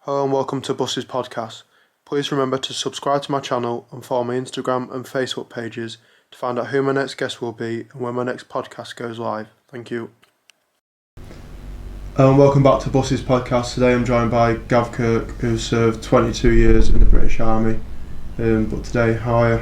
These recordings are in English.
Hello and welcome to Bussy's podcast. Please remember to subscribe to my channel and follow my Instagram and Facebook pages to find out who my next guest will be and when my next podcast goes live. Thank you. And welcome back to Bussy's podcast. Today I'm joined by Gav Kirk, who served 22 years in the British Army. But today, how are you?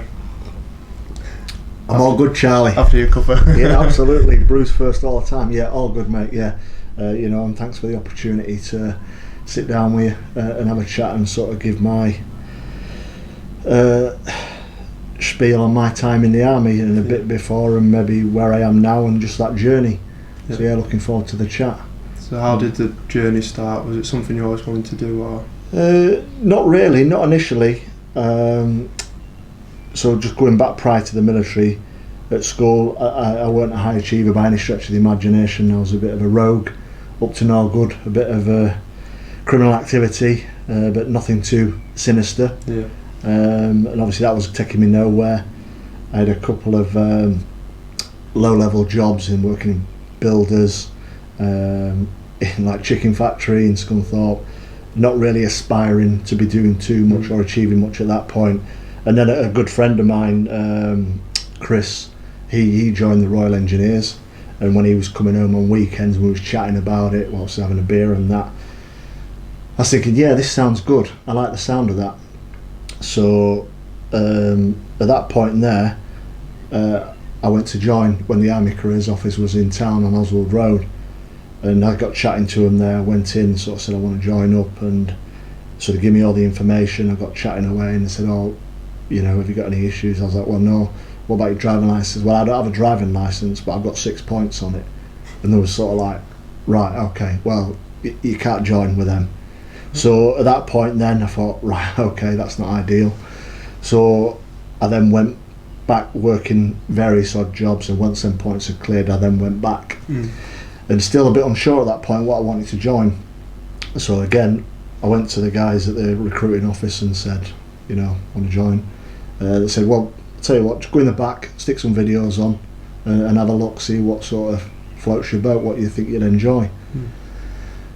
I'm all good, Charlie. After your cover. Yeah, absolutely. Bruce first all the time. Yeah, all good, mate. Yeah, and thanks for the opportunity to sit down with you and have a chat and sort of give my spiel on my time in the army and a bit before and maybe where I am now and just that journey. Yeah. So yeah, looking forward to the chat. So how did the journey start? Was it something you always wanted to do, or? Not really, not initially. So just going back prior to the military, at school I weren't a high achiever by any stretch of the imagination. I was a bit of a rogue, up to no good, a bit of a criminal activity, but nothing too sinister. Yeah. And obviously that was taking me nowhere. I had a couple of low-level jobs in working in builders, in like chicken factory in Scunthorpe, not really aspiring to be doing too much or achieving much at that point. And then a good friend of mine, Chris, he joined the Royal Engineers, and when he was coming home on weekends we was chatting about it whilst having a beer and that, I was thinking, yeah, this sounds good, I like the sound of that. So at that point there, I went to join when the Army Careers Office was in town on Oswald Road, and I got chatting to him there, went in, sort of said I want to join up, and sort of give me all the information. I got chatting away and they said, oh, have you got any issues? I was like, well, no. What about your driving licence? Well, I don't have a driving licence, but I've got 6 points on it. And they were sort of like, right, okay, well, you can't join with them. So at that point then I thought, right, okay, that's not ideal. So I then went back working various odd jobs, and once them points had cleared I then went back. And still a bit unsure at that point what I wanted to join. So again, I went to the guys at the recruiting office and said, want to join. They said, well, I'll tell you what, just go in the back, stick some videos on and have a look, see what sort of floats your boat, what you think you'd enjoy.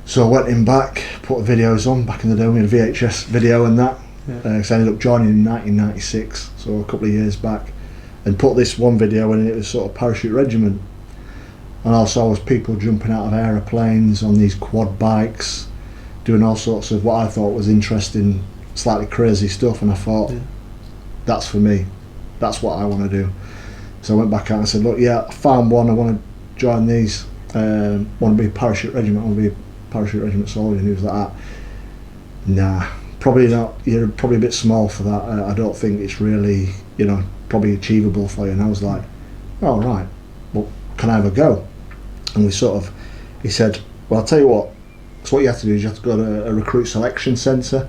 So I went in back, put the videos on. Back in the day we had a VHS video and that. So I ended up joining in 1996, so a couple of years back, and put this one video in, and it was sort of parachute regiment. And all I saw was people jumping out of aeroplanes on these quad bikes, doing all sorts of what I thought was interesting, slightly crazy stuff, and I thought, that's for me, that's what I want to do. So I went back out and said, look, yeah, I found one, I want to join these, want to be a parachute regiment, I want to be a parachute regiment soldier. And he was like, nah, probably not, you're probably a bit small for that, I don't think it's really, probably achievable for you. And I was like, oh right, well, can I have a go? And he said, well, I'll tell you what, so what you have to do is you have to go to a recruit selection centre,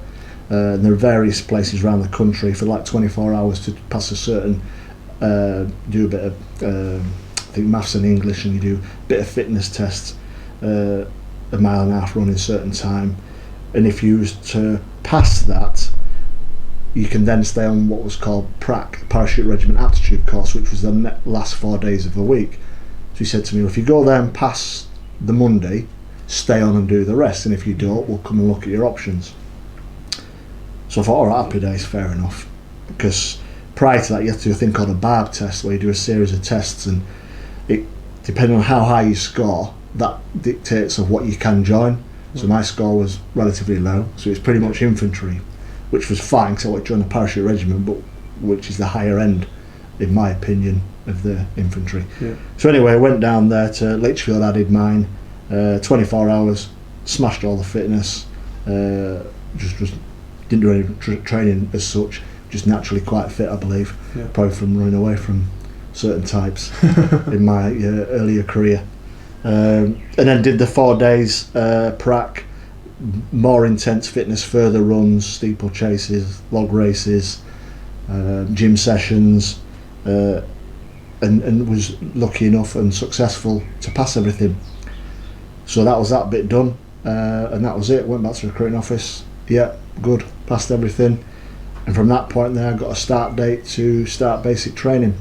and there are various places around the country for like 24 hours to pass a certain, do a bit of, I think maths and English, and you do a bit of fitness tests, a mile and a half run in a certain time, and if you was to pass that, you can then stay on what was called PRAC, Parachute Regiment Aptitude Course, which was the last 4 days of the week. So he said to me, well, if you go there and pass the Monday, stay on and do the rest, and if you don't, we'll come and look at your options. So I thought, alright, happy days, fair enough, because prior to that you have to do a thing called a barb test, where you do a series of tests, and it, depending on how high you score, that dictates of what you can join. So my score was relatively low, so it's pretty much infantry, which was fine because I wanted to join a parachute regiment, but which is the higher end, in my opinion, of the infantry. So anyway, I went down there to Lichfield, I did mine, 24 hours, smashed all the fitness, just didn't do any training as such, just naturally quite fit, I believe, probably from running away from certain types in my earlier career. And then did the 4 days prac, more intense fitness, further runs, steeplechases, log races, gym sessions, and was lucky enough and successful to pass everything. So that was that bit done, and that was it. Went back to the recruiting office, yeah, good, passed everything, and from that point there I got a start date to start basic training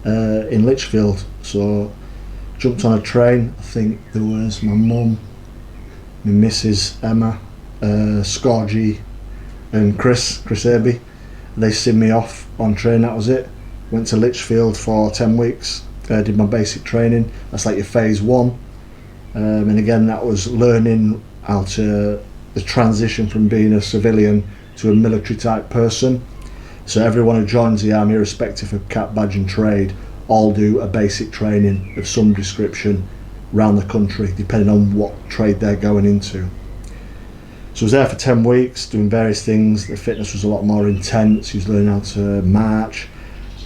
in Lichfield. So jumped on a train, I think there was my mum, my Mrs. Emma, Scorgi and Chris Airby. They sent me off on train, that was it. Went to Lichfield for 10 weeks, did my basic training. That's like your phase 1. And again, that was learning how to the transition from being a civilian to a military type person. So everyone who joins the army, irrespective of cap, badge and trade, all do a basic training of some description around the country, depending on what trade they're going into. So I was there for 10 weeks doing various things. The fitness was a lot more intense. You was learning how to march,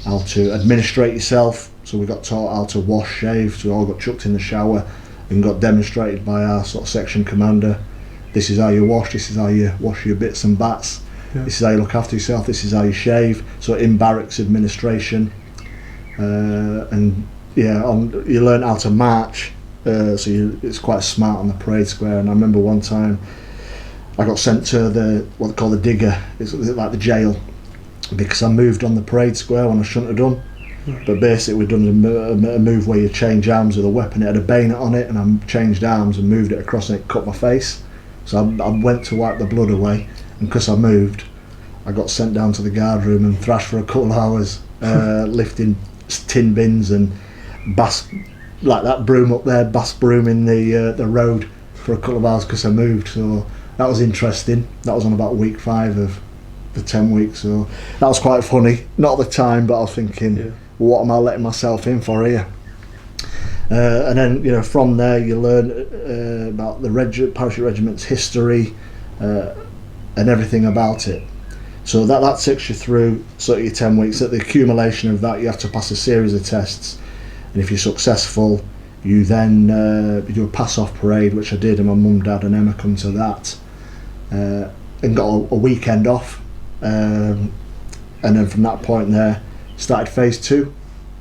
how to administrate yourself. So we got taught how to wash, shave. So we all got chucked in the shower and got demonstrated by our sort of section commander. This is how you wash, this is how you wash your bits and bats. Yeah. This is how you look after yourself, this is how you shave. So in barracks administration. And yeah, you learn how to march. It's quite smart on the parade square. And I remember one time I got sent to what they call the digger. It's like the jail, because I moved on the parade square when I shouldn't have done. But basically we'd done a move where you change arms with a weapon. It had a bayonet on it, and I changed arms and moved it across, and it cut my face. So I went to wipe the blood away, and because I moved, I got sent down to the guard room and thrashed for a couple of hours, lifting tin bins and bass, like that broom up there, bass brooming the road for a couple of hours because I moved. So that was interesting. That was on about week 5 of the 10 weeks. So that was quite funny. Not at the time, but I was thinking, what am I letting myself in for here? And then, from there you learn about the parachute regiment's history and everything about it. So that takes you through sort of your 10 weeks. At the accumulation of that, you have to pass a series of tests, and if you're successful, you then you do a pass-off parade, which I did, and my mum, dad and Emma come to that, and got a weekend off, and then from that point there started phase 2.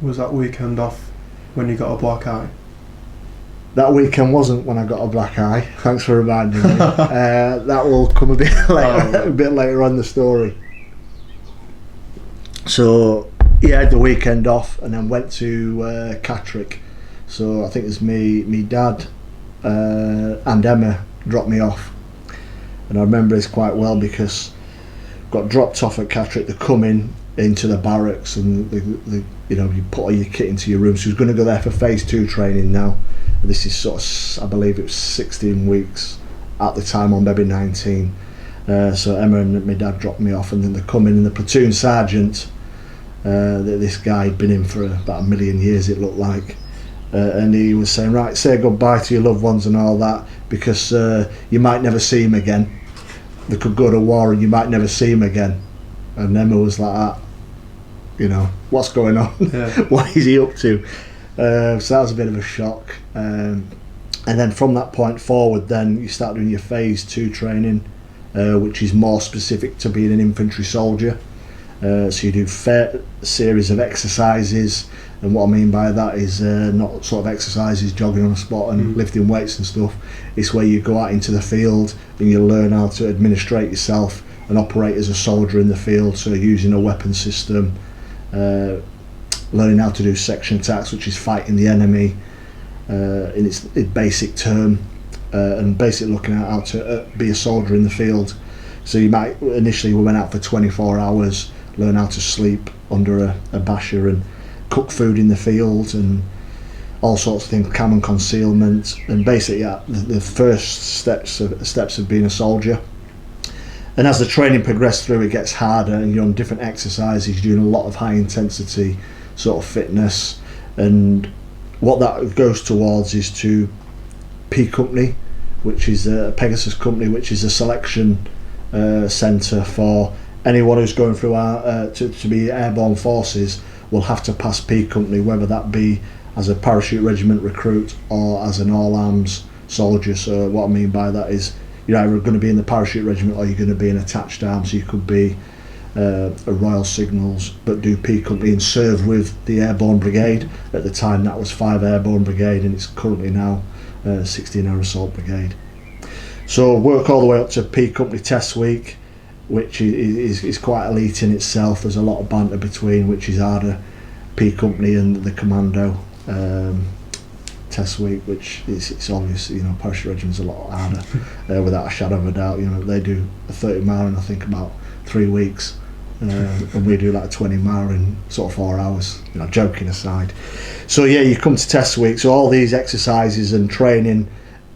Was that weekend off when you got a black eye? That weekend wasn't when I got a black eye. Thanks for reminding me. That will come a bit later, a bit later on in the story. So yeah, I had the weekend off and then went to Catterick. So I think it was me dad and Emma dropped me off, and I remember this quite well because I got dropped off at Catterick to come into the barracks, and you put all your kit into your room. So he was going to go there for phase 2 training now. This is sort of, I believe it was 16 weeks at the time, or maybe 19. So Emma and my dad dropped me off, and then they come in, and the platoon sergeant, this guy had been in for about 1 million years it looked like, and he was saying, right, say goodbye to your loved ones and all that, because you might never see him again. They could go to war and you might never see him again. And Emma was like, what's going on? Yeah. What is he up to? So that was a bit of a shock. And then from that point forward, then you start doing your phase 2 training, which is more specific to being an infantry soldier. So you do a series of exercises, and what I mean by that is not sort of exercises, jogging on a spot and lifting weights and stuff. It's where you go out into the field and you learn how to administrate yourself and operate as a soldier in the field. So using a weapon system, learning how to do section attacks, which is fighting the enemy in its basic term, and basically looking at how to be a soldier in the field. So you might initially, we went out for 24 hours, learn how to sleep under a basher and cook food in the field and all sorts of things, cam and concealment, and basically the first steps of being a soldier. And as the training progressed through, it gets harder, and you're on different exercises, you're doing a lot of high intensity sort of fitness, and what that goes towards is to P Company, which is a Pegasus Company, which is a selection centre for anyone who's going through to be airborne forces will have to pass P Company, whether that be as a parachute regiment recruit or as an all-arms soldier. So what I mean by that is you're either going to be in the parachute regiment or you're going to be in attached arms. So you could be a Royal Signals but do P Company and serve with the Airborne Brigade. At the time that was 5 Airborne Brigade, and it's currently now 16 Air Assault Brigade. So work all the way up to P Company Test Week, which is quite elite in itself. There's a lot of banter between which is harder, P Company and the Commando. test week, which it's obvious, parachute regiment's a lot harder, without a shadow of a doubt. They do a 30 mile in I think about 3 weeks, and we do like a 20 mile in sort of 4 hours, joking aside. So yeah, you come to test week, so all these exercises and training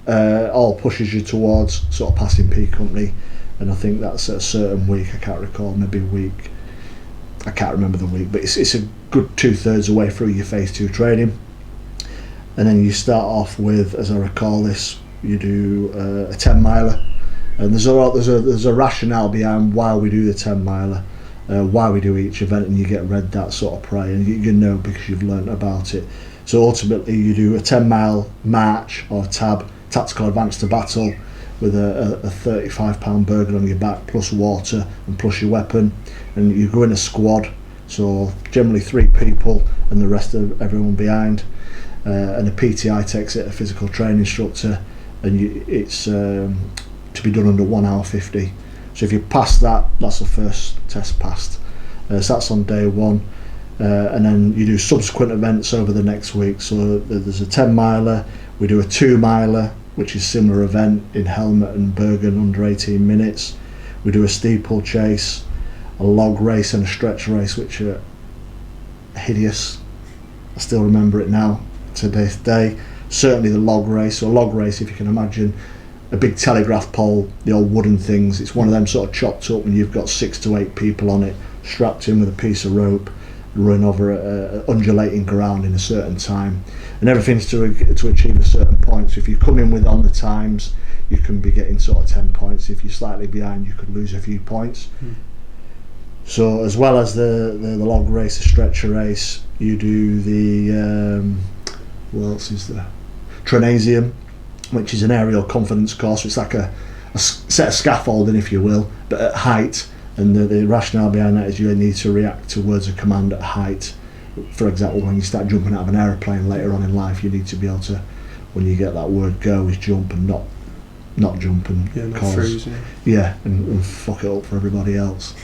all pushes you towards sort of passing P company, and I think that's at a certain week, I can't recall, maybe a week, I can't remember the week, but it's a good 2/3 away through your phase 2 training. And then you start off with, as I recall this, you do a 10 miler, and there's a rationale behind why we do the 10 miler, why we do each event, and you get read that sort of prior, and you know because you've learnt about it. So ultimately you do a 10 mile march, or TAB, tactical advance to battle, with a 35-pound burger on your back, plus water and plus your weapon, and you go in a squad, so generally 3 people and the rest of everyone behind, and a PTI takes it, a physical training instructor, and it's to be done under 1 hour 50. So if you pass that, that's the first test passed. So that's on day 1, and then you do subsequent events over the next week. So there's a 10 miler, we do a 2 miler, which is similar event in helmet and Bergen under 18 minutes. We do a steeplechase, a log race and a stretch race, which are hideous. I still remember it now to this day. Certainly the log race. So a log race, if you can imagine a big telegraph pole, the old wooden things, it's one of them sort of chopped up, and you've got 6 to 8 people on it, strapped in with a piece of rope, run over a undulating ground in a certain time, and everything's to achieve a certain point. So if you come in with on the times, you can be getting sort of 10 points. If you're slightly behind, you could lose a few points. So as well as the log race, the stretcher race, you do the what else is there? Trinasium, which is an aerial confidence course. It's like a set of scaffolding, if you will, but at height. And the rationale behind that is you need to react to words of command at height. For example, when you start jumping out of an aeroplane later on in life, you need to be able to, when you get that word go, is jump and not jump and freeze, and fuck it up for everybody else.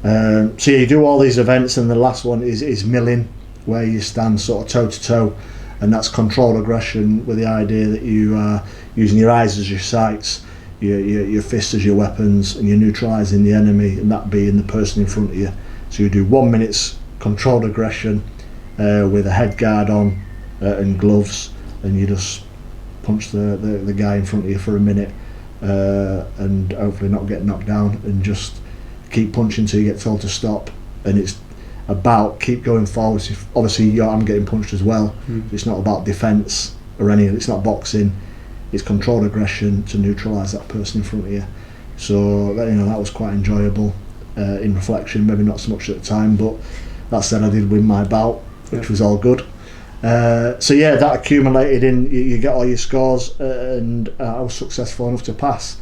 So you do all these events, and the last one is milling, where you stand sort of toe to toe, and that's controlled aggression, with the idea that you are using your eyes as your sights, your fists as your weapons, and you're neutralising the enemy, and that being the person in front of you. So you do 1 minute's controlled aggression with a head guard on and gloves, and you just punch the guy in front of you for a minute, and hopefully not get knocked down, and just keep punching till you get told to stop. And it's about keep going forwards. If obviously I'm getting punched as well, it's not about defence or any. It's not boxing. It's controlled aggression to neutralise that person in front of you. So that was quite enjoyable in reflection. Maybe not so much at the time, but that said, I did win my bout, which was all good. So yeah, that accumulated in. You get all your scores, and I was successful enough to pass.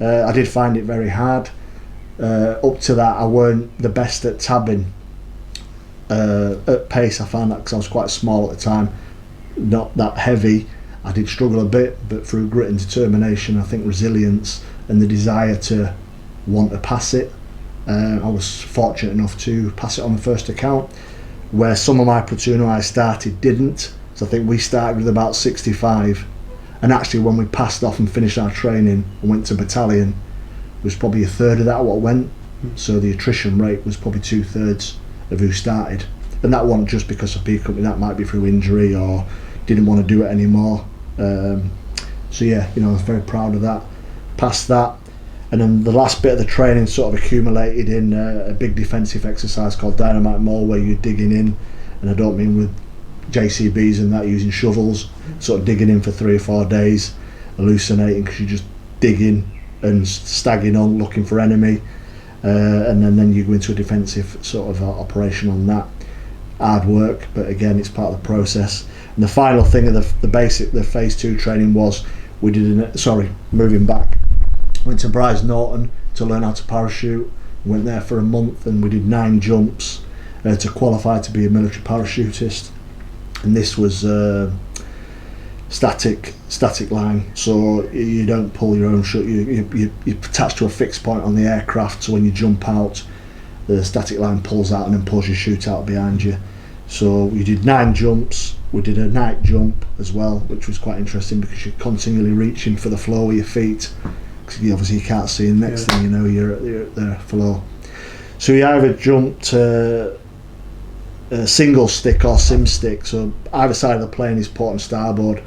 I did find it very hard. Up to that, I weren't the best at tabbing. At pace, I found that because I was quite small at the time, not that heavy. I did struggle a bit, but through grit and determination, I think resilience and the desire to want to pass it, I was fortunate enough to pass it on the first account, where some of my platoon who I started didn't. So I think we started with about 65, and actually when we passed off and finished our training and went to battalion, it was probably a third of that what went. So the attrition rate was probably 2/3 of who started, and that wasn't just because of P company, that might be through injury or didn't want to do it anymore. So yeah, I was very proud of that. Past that, and then the last bit of the training sort of accumulated in a big defensive exercise called Dynamite Mole, where you're digging in, and I don't mean with JCBs and that, using shovels, sort of digging in for 3 or 4 days, hallucinating because you're just digging and stagging on looking for enemy, and then you go into a defensive sort of operation on that. Hard work, but again, it's part of the process. And the final thing of the phase 2 training was moving back, went to Bryce Norton to learn how to parachute. Went there for a month, and we did 9 jumps to qualify to be a military parachutist. And this was static line, so you don't pull your own chute. You're attached to a fixed point on the aircraft, so when you jump out, the static line pulls out and then pulls your chute out behind you. So you did 9 jumps, we did a night jump as well, which was quite interesting because you're continually reaching for the floor with your feet, because obviously you can't see, and next thing you know you're at the floor. So we either jumped a single stick or sim stick, so either side of the plane is port and starboard.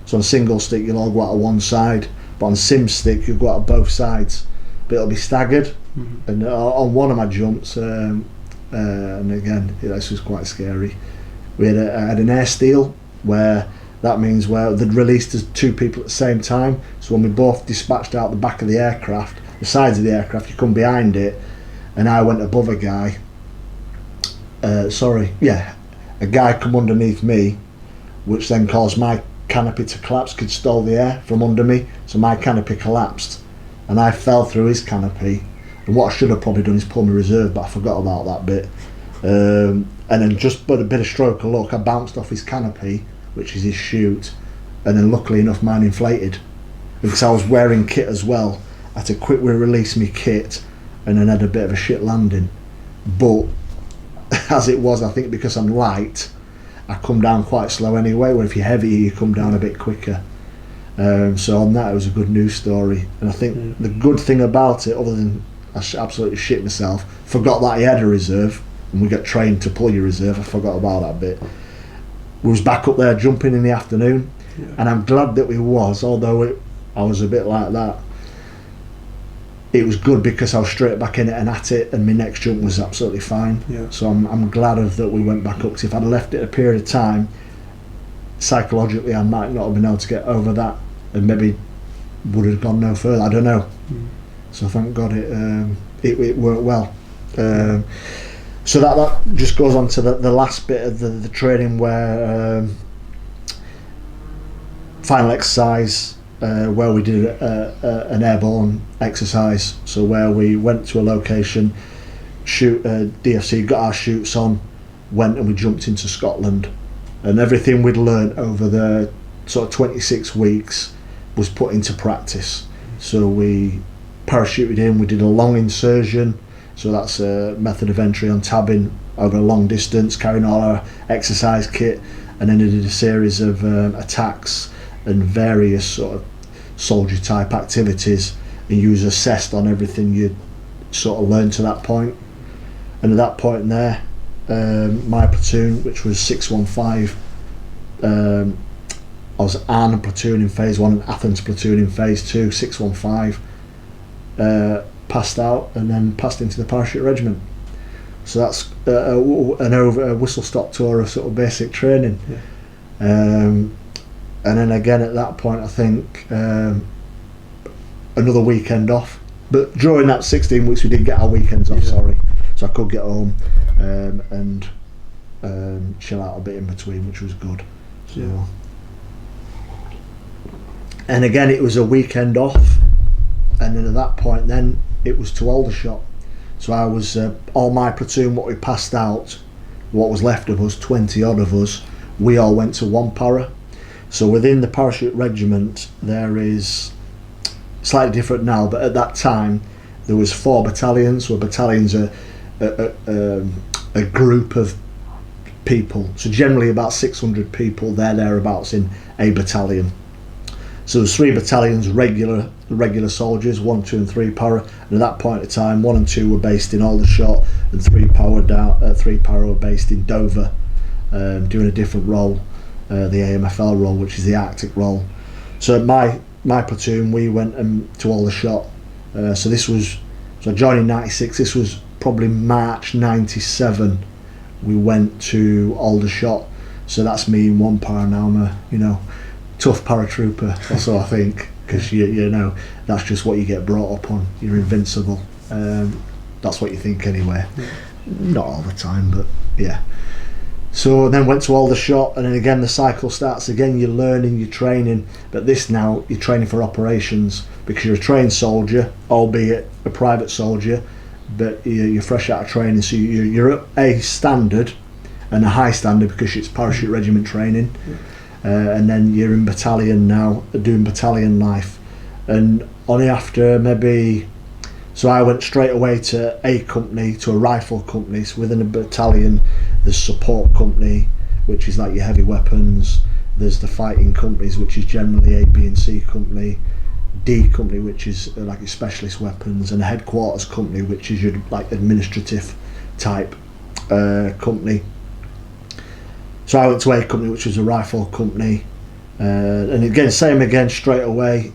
So on single stick you'll all go out of one side, but on sim stick you'll go out of both sides, but it'll be staggered. And on one of my jumps, and again this was quite scary, I had an air steal, where that means where they'd released us 2 people at the same time. So when we both dispatched out the back of the aircraft, the sides of the aircraft, you come behind it, and I went above a guy. A guy come underneath me, which then caused my canopy to collapse, could stole the air from under me, so my canopy collapsed, and I fell through his canopy. And what I should have probably done is pull my reserve, but I forgot about that bit. And then just but a bit of stroke of luck, I bounced off his canopy, which is his chute, and then luckily enough mine inflated. Because I was wearing kit as well, I had to quickly release my kit and then had a bit of a shit landing. But as it was, I think because I'm light, I come down quite slow anyway, where if you're heavier you come down a bit quicker. So on that it was a good news story. And I think the good thing about it, other than I absolutely shit myself, forgot that I had a reserve, and we got trained to pull your reserve, I forgot about that bit. We was back up there jumping in the afternoon, and I'm glad that we was, although I was a bit like that. It was good because I was straight back in it and at it, and my next jump was absolutely fine. So I'm glad that we went back up, because if I'd left it a period of time, psychologically I might not have been able to get over that, and maybe would have gone no further, I don't know. So thank God it worked well. So that just goes on to the last bit of the training, where final exercise, where we did an airborne exercise. So where we went to a location, DFC, got our chutes on, went and we jumped into Scotland, and everything we'd learnt over the sort of 26 weeks was put into practice. So we parachuted in, we did a long insertion, so that's a method of entry on tabbing over a long distance, carrying all our exercise kit, and then did a series of attacks and various sort of soldier type activities, and you was assessed on everything you'd sort of learned to that point. And at that point there, my platoon, which was 615, I was Arnhem platoon in phase 1 and Athens platoon in phase 2, 615, passed out and then passed into the parachute regiment. So that's a whistle stop tour of sort of basic training. And then again at that point I think another weekend off, but during that 16 weeks we did get our weekends off, so I could get home and chill out a bit in between, which was good. So and again it was a weekend off, and then at that point then it was to Aldershot. So I was all my platoon, what we passed out, what was left of us, 20 odd of us, we all went to one para. So within the parachute regiment there is slightly different now, but at that time there was 4 battalions. So a battalion's a group of people, so generally about 600 people thereabouts in a battalion. So there's 3 battalions, regular soldiers, 1, 2 and 3 para, and at that point in time 1 and 2 were based in Aldershot, and 3 para were based in Dover, doing a different role, the AMFL role, which is the Arctic role. So my platoon, we went to Aldershot, so I joined in 96, this was probably March 97 we went to Aldershot. So that's me in one para now. I'm a tough paratrooper, so I think, because you know that's just what you get brought up on. You're invincible. That's what you think anyway. Not all the time, but yeah. So then went to Aldershot, and then again the cycle starts again. You're learning, you're training, but this now you're training for operations, because you're a trained soldier, albeit a private soldier, but you're fresh out of training, so you're at a standard and a high standard because it's parachute regiment training. And then you're in battalion now, doing battalion life, and only after maybe, so I went straight away to a company, to a rifle company. So within a battalion there's support company, which is like your heavy weapons. There's the fighting companies, which is generally A, B and C company. D company, which is like your specialist weapons, and a headquarters company, which is your like administrative type company. So I went to A company, which was a rifle company, and again, same again, straight away,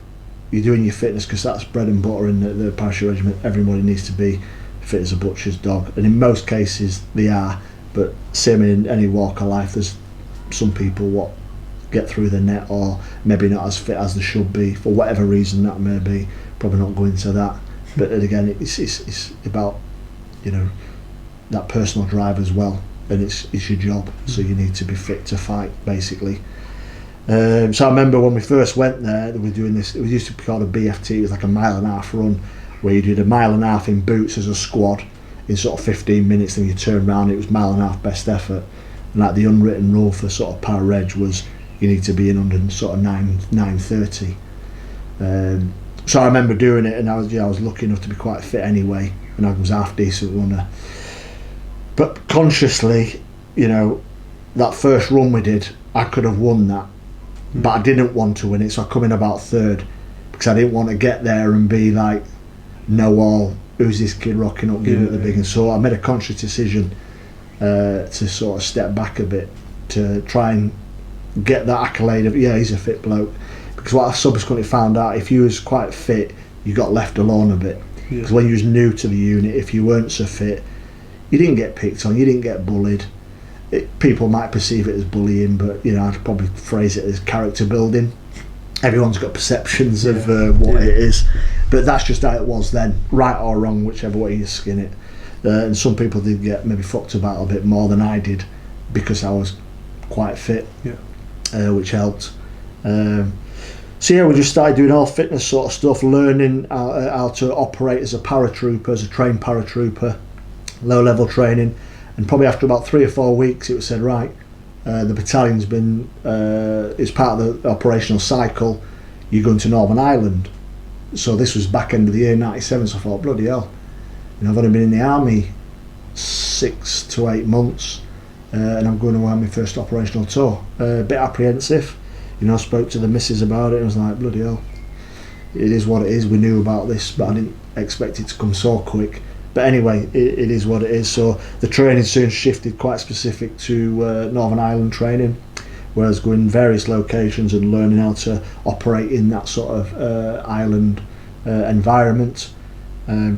you're doing your fitness, because that's bread and butter in the parachute regiment. Everybody needs to be fit as a butcher's dog, and in most cases they are, but same in any walk of life, there's some people what get through the net, or maybe not as fit as they should be for whatever reason that may be. Probably not go into that, but again, it's about, you know, that personal drive as well, and it's your job, so you need to be fit to fight, basically. So I remember when we first went there, they were doing this, it was used to be called a BFT, it was like a 1.5 mile run, where you did a 1.5 mile in boots as a squad in sort of 15 minutes, then you turned around, it was 1.5 mile best effort, and like the unwritten rule for sort of para-reg was you need to be in under sort of 9:30. So I remember doing it, and I was lucky enough to be quite fit anyway, and I was half decent runner. But consciously, you know, that first run we did, I could have won that, but I didn't want to win it, so I come in about third, because I didn't want to get there and be like, know all, who's this kid rocking up, giving it the big, and so I made a conscious decision to sort of step back a bit, to try and get that accolade of, yeah, he's a fit bloke, because what I subsequently found out, if you was quite fit, you got left alone a bit, because when you was new to the unit, if you weren't so fit, you didn't get picked on, you didn't get bullied. People might perceive it as bullying, but you know, I'd probably phrase it as character building. Everyone's got perceptions of what it is, but that's just how it was then, right or wrong, whichever way you skin it. And some people did get maybe fucked about a bit more than I did, because I was quite fit, which helped. So yeah, we just started doing all fitness sort of stuff, learning how to operate as a paratrooper, as a trained paratrooper, low level training, and probably after about 3 or 4 weeks it was said, right, the battalion's been, it's part of the operational cycle, you're going to Northern Ireland. So this was back end of the year 97, so I thought, bloody hell, you know, I've only been in the army 6 to 8 months, and I'm going to have my first operational tour. A bit apprehensive, you know, I spoke to the missus about it and I was like, bloody hell, it is what it is, we knew about this, but I didn't expect it to come so quick. But anyway, it is what it is. So the training soon shifted quite specific to Northern Ireland training, whereas going various locations and learning how to operate in that sort of island environment,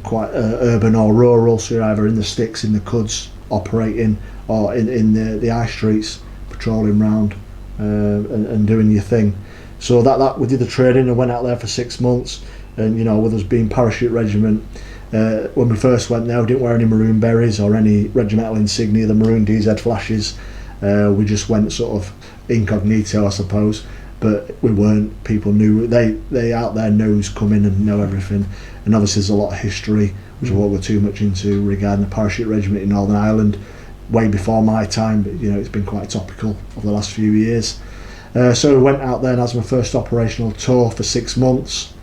quite urban or rural, so you're either in the sticks, in the cuds, operating, or in the high streets, patrolling round and doing your thing. So that we did the training and went out there for 6 months, and you know, with us being parachute regiment, when we first went there we didn't wear any maroon berries or any regimental insignia, the maroon DZ flashes. We just went sort of incognito, I suppose, but we weren't, people knew, they out there know who's coming and know everything. And obviously there's a lot of history which I won't go too much into regarding the parachute regiment in Northern Ireland, way before my time, but you know, it's been quite topical over the last few years. So we went out there and that was my first operational tour for 6 months,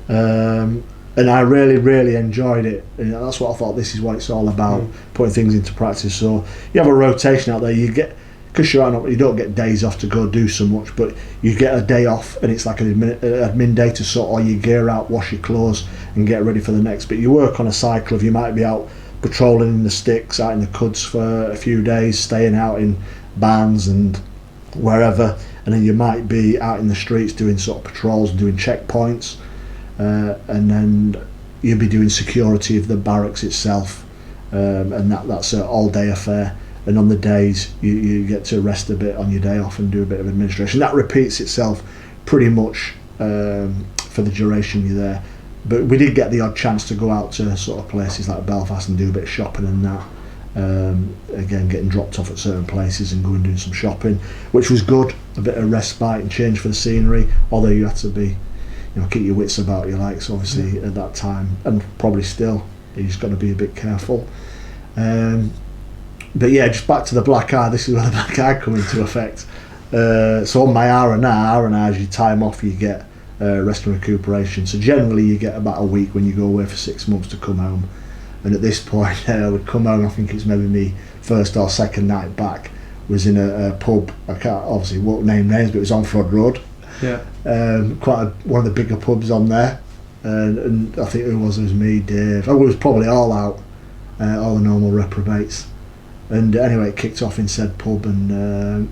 and I really enjoyed it, and that's what I thought, this is what it's all about, putting things into practice. So you have a rotation out there, you get, because you're out, you don't get days off to go do so much, but you get a day off and it's like an admin day to sort all your gear out, wash your clothes and get ready for the next bit. You work on a cycle of, you might be out patrolling in the sticks, out in the cuds for a few days, staying out in barns and wherever, and then you might be out in the streets doing sort of patrols and doing checkpoints, and then you'll be doing security of the barracks itself, and that's an all day affair. And on the days you get to rest a bit on your day off and do a bit of administration. That repeats itself pretty much for the duration you're there. But we did get the odd chance to go out to sort of places like Belfast and do a bit of shopping and that. Again, getting dropped off at certain places and going and doing some shopping, which was good, a bit of respite and change for the scenery, although you had to be, you know, keep your wits about you, like, so obviously at that time, and probably still, you just got to be a bit careful. But yeah, just back to the black eye, this is where the black eye come into effect. So on my R&R is your time off, you get rest and recuperation. So generally you get about a week when you go away for 6 months to come home. And at this point, I would come home, I think it's maybe me first or second night back, was in a pub. I won't name names, but it was on Flood Road. Yeah. One of the bigger pubs on there, and I think it was me, Dave. It was probably all out, all the normal reprobates. And anyway, it kicked off in said pub, and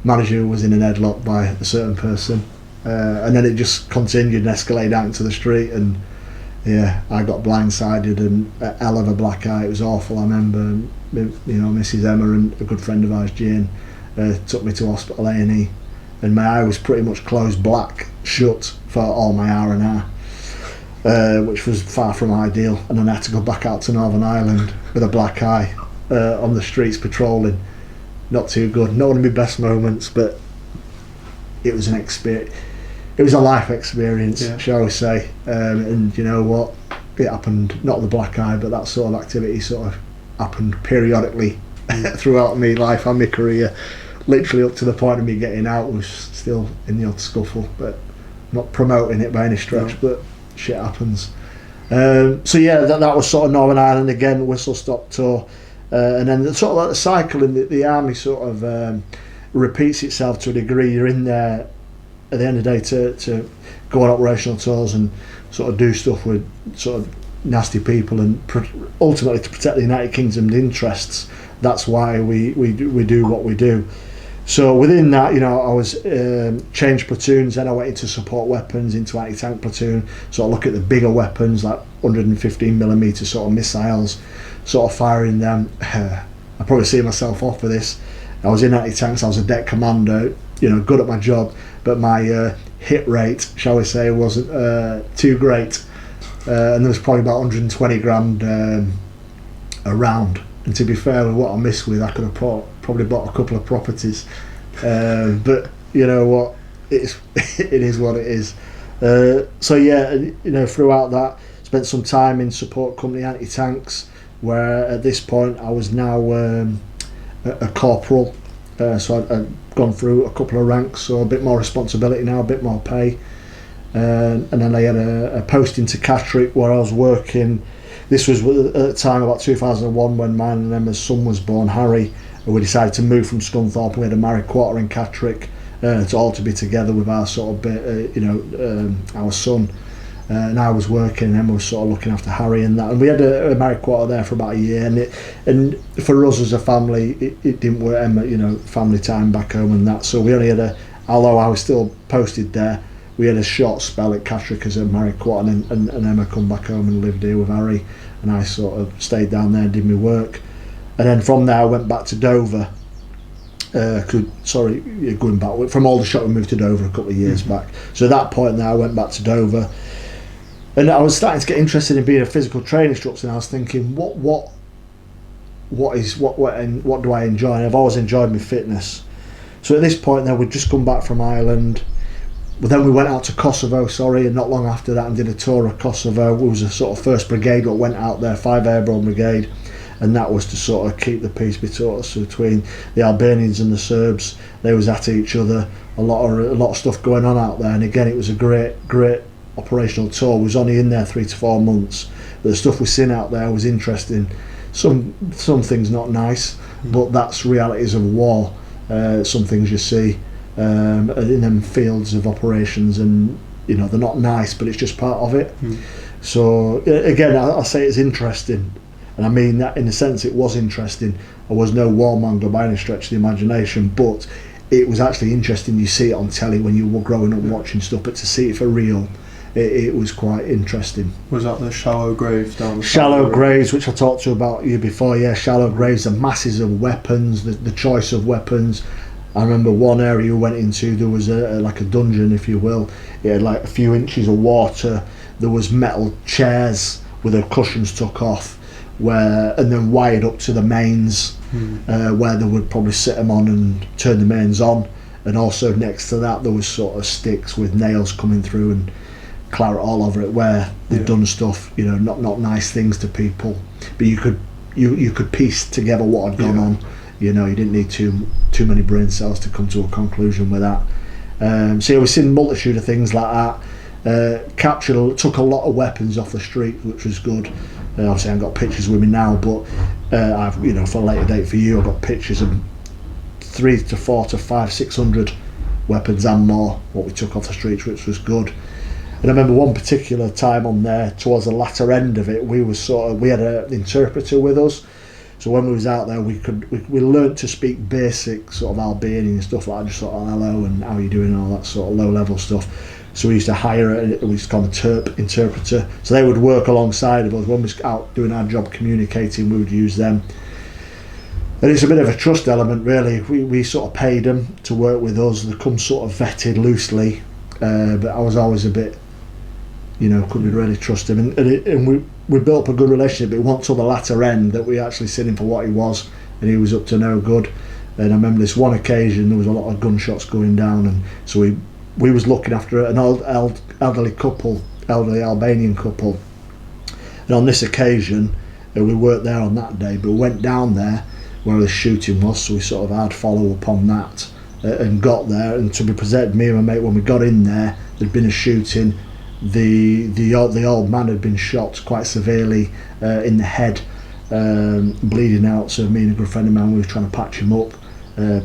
manager was in an headlock by a certain person, and then it just continued and escalated out into the street, and I got blindsided and a hell of a black eye. It was awful. I remember, Mrs. Emma and a good friend of ours, Jane, took me to hospital A&E, and my eye was pretty much closed black shut for all my R&R, which was far from ideal, and then I had to go back out to Northern Ireland with a black eye on the streets patrolling. Not too good, not one of my best moments, but it was an experience. It was a life experience, shall we say, and you know what, it happened, not the black eye, but that sort of activity sort of happened periodically throughout my life and my career, literally up to the point of me getting out. Was still in the odd scuffle, but not promoting it by any stretch, but shit happens. That was sort of Northern Ireland again, whistle stop tour, and then sort of like the cycle in the army sort of repeats itself to a degree. You're in there at the end of the day to go on operational tours and sort of do stuff with sort of nasty people, and ultimately to protect the United Kingdom's interests. That's why we do what we do. So within that, I was changed platoons. Then I went into support weapons, into anti-tank platoon. So I look at the bigger weapons like 115mm sort of missiles, sort of firing them. I probably see myself off for this. I was in anti-tanks. I was a deck commander. Good at my job, but my hit rate, shall we say, wasn't too great. And there was probably about 120 grand a round. And to be fair, with what I missed with, I could have probably bought a couple of properties. But you know what, it is what it is. Throughout that, spent some time in support company anti-tanks, where at this point I was now a corporal. So I'd gone through a couple of ranks, so a bit more responsibility now, a bit more pay. And then I had a post into Catterick where I was working. This was at the time about 2001 when mine and Emma's son was born, Harry, and we decided to move from Scunthorpe. We had a married quarter in Catterick, to be together with our sort of our son. And I was working, and Emma was sort of looking after Harry and that. And we had a married quarter there for about a year, and for us as a family, it didn't work. Emma, family time back home and that. So we only had although I was still posted there, we had a short spell at Catterick as a married quarter, and Emma come back home and lived here with Harry, and I sort of stayed down there and did my work. And then from there I went back to Dover. Going back from Aldershot, we moved to Dover a couple of years back. So at that point now I went back to Dover, and I was starting to get interested in being a physical training instructor, and I was thinking, what do I enjoy? And I've always enjoyed my fitness. So at this point now, we'd just come back from Ireland. But then we went out to Kosovo, and not long after that, and did a tour of Kosovo. It was a sort of 1st Brigade that went out there, 5 Airborne Brigade, and that was to sort of keep the peace between the Albanians and the Serbs. They was at each other. A lot of stuff going on out there, and again, it was a great operational tour. We was only in there 3 to 4 months, but the stuff we seen out there was interesting. Some things not nice, but that's realities of war. Some things you see in them fields of operations, and they're not nice, but it's just part of it. So again, I say it's interesting, and I mean that in a sense it was interesting. I was no warmonger by any stretch of the imagination, but it was actually interesting. You see it on telly when you were growing up watching stuff, but to see it for real, it was quite interesting. Was that the shallow graves down the shallow graves, which I talked to about you before? Shallow graves, the masses of weapons, the choice of weapons. I remember one area we went into, there was like a dungeon, if you will. It had like a few inches of water. There was metal chairs with their cushions took off, and then wired up to the mains, where they would probably sit them on and turn the mains on. And also next to that, there was sort of sticks with nails coming through and claret all over it, where they'd done stuff, not nice things to people. But you could piece together what had gone on. You didn't need too many brain cells to come to a conclusion with that. We've seen a multitude of things like that. Took a lot of weapons off the street, which was good. Obviously I haven't got pictures with me now, but I've, for a later date for you, I've got pictures of 3 to 4 to 5, 600 weapons and more, what we took off the streets, which was good. And I remember one particular time on there, towards the latter end of it, we had an interpreter with us. So when we was out there, we learnt to speak basic sort of Albanian and stuff like that, just sort of hello and how you doing and all that sort of low level stuff. So we used to hire we used to call them interpreter. So they would work alongside of us when we was out doing our job communicating. We would use them. And it's a bit of a trust element, really. We sort of paid them to work with us. They come sort of vetted loosely, but I was always a bit, couldn't really trust him. And we built up a good relationship. It wasn't till the latter end that we actually seen him for what he was, and he was up to no good. And I remember this one occasion there was a lot of gunshots going down, and so we was looking after an elderly Albanian couple. And on this occasion, we weren't there on that day, but we went down there where the shooting was, so we sort of had follow up on that and got there. And to be presented, me and my mate, when we got in there, there'd been a shooting. The old man had been shot quite severely in the head, bleeding out. So me and a good friend of mine, we were trying to patch him up,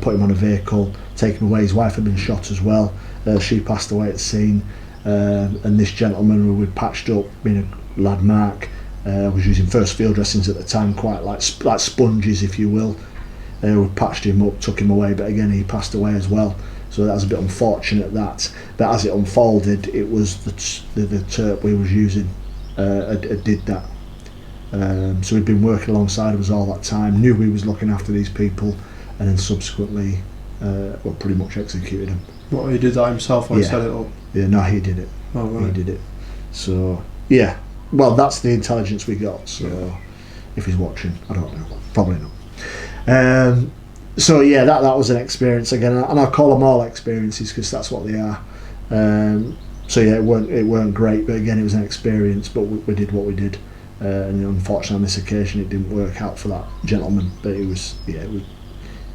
put him on a vehicle, take him away. His wife had been shot as well. She passed away at the scene, and this gentleman who we'd patched up, being a lad Mark, was using first field dressings at the time, quite like sponges, if you will. We patched him up, took him away, but again he passed away as well. So that was a bit unfortunate that. But as it unfolded, it was the Terp we was using did that. So he'd been working alongside us all that time, knew we was looking after these people, and then subsequently, pretty much executed him. What, he did that himself when he set it up? Yeah, no, he did it. Oh, right. He did it. So, yeah. Well, that's the intelligence we got. So, if he's watching, I don't know. Probably not. So yeah, that was an experience again, and I call them all experiences because that's what they are. So yeah, it weren't great, but again, it was an experience. But we did what we did, and unfortunately on this occasion, it didn't work out for that gentleman. But it was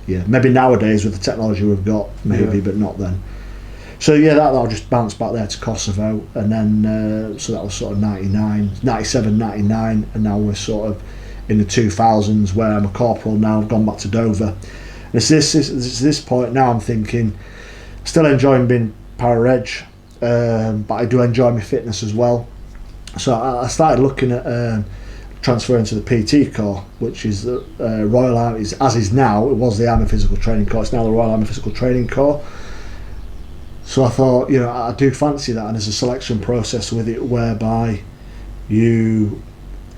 maybe nowadays with the technology we've got, maybe, but not then. So yeah, that'll just bounce back there to Kosovo, and then so that was sort of 97, 99, and now we're sort of in the 2000s where I'm a corporal now. I've gone back to Dover. And it's this point now I'm thinking, still enjoying being para-reg, but I do enjoy my fitness as well. So I started looking at transferring to the PT Corps, which is the Royal Army, as is now. It was the Army Physical Training Corps, it's now the Royal Army Physical Training Corps. So I thought, I do fancy that, and there's a selection process with it whereby you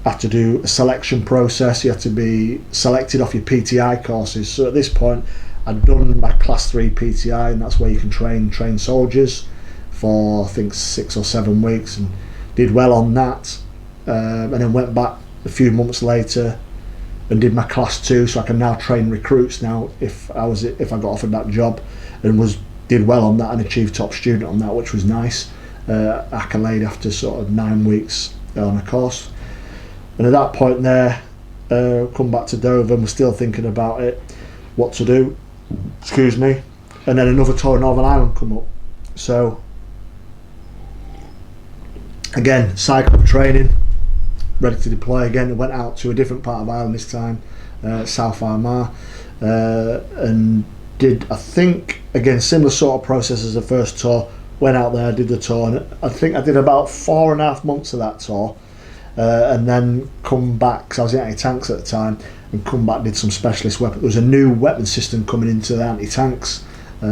have to do a selection process. You have to be selected off your PTI courses. So at this point, I'd done my class 3 PTI, and that's where you can train soldiers for, I think, 6 or 7 weeks, and did well on that. And then went back a few months later and did my class 2, so I can now train recruits now if I got offered that job, and did well on that and achieved top student on that, which was nice. Accolade after sort of 9 weeks on a course. And at that point there, come back to Dover, and we're still thinking about it, what to do, excuse me. And then another tour in Northern Ireland come up. So, again, cycle of training, ready to deploy again. I went out to a different part of Ireland this time, South Armagh, and did, I think, again, similar sort of process as the first tour. Went out there, did the tour, and I think I did about 4.5 months of that tour. And then come back, because I was in anti-tanks at the time, and come back, did some specialist weapon. There was a new weapon system coming into the anti-tanks. We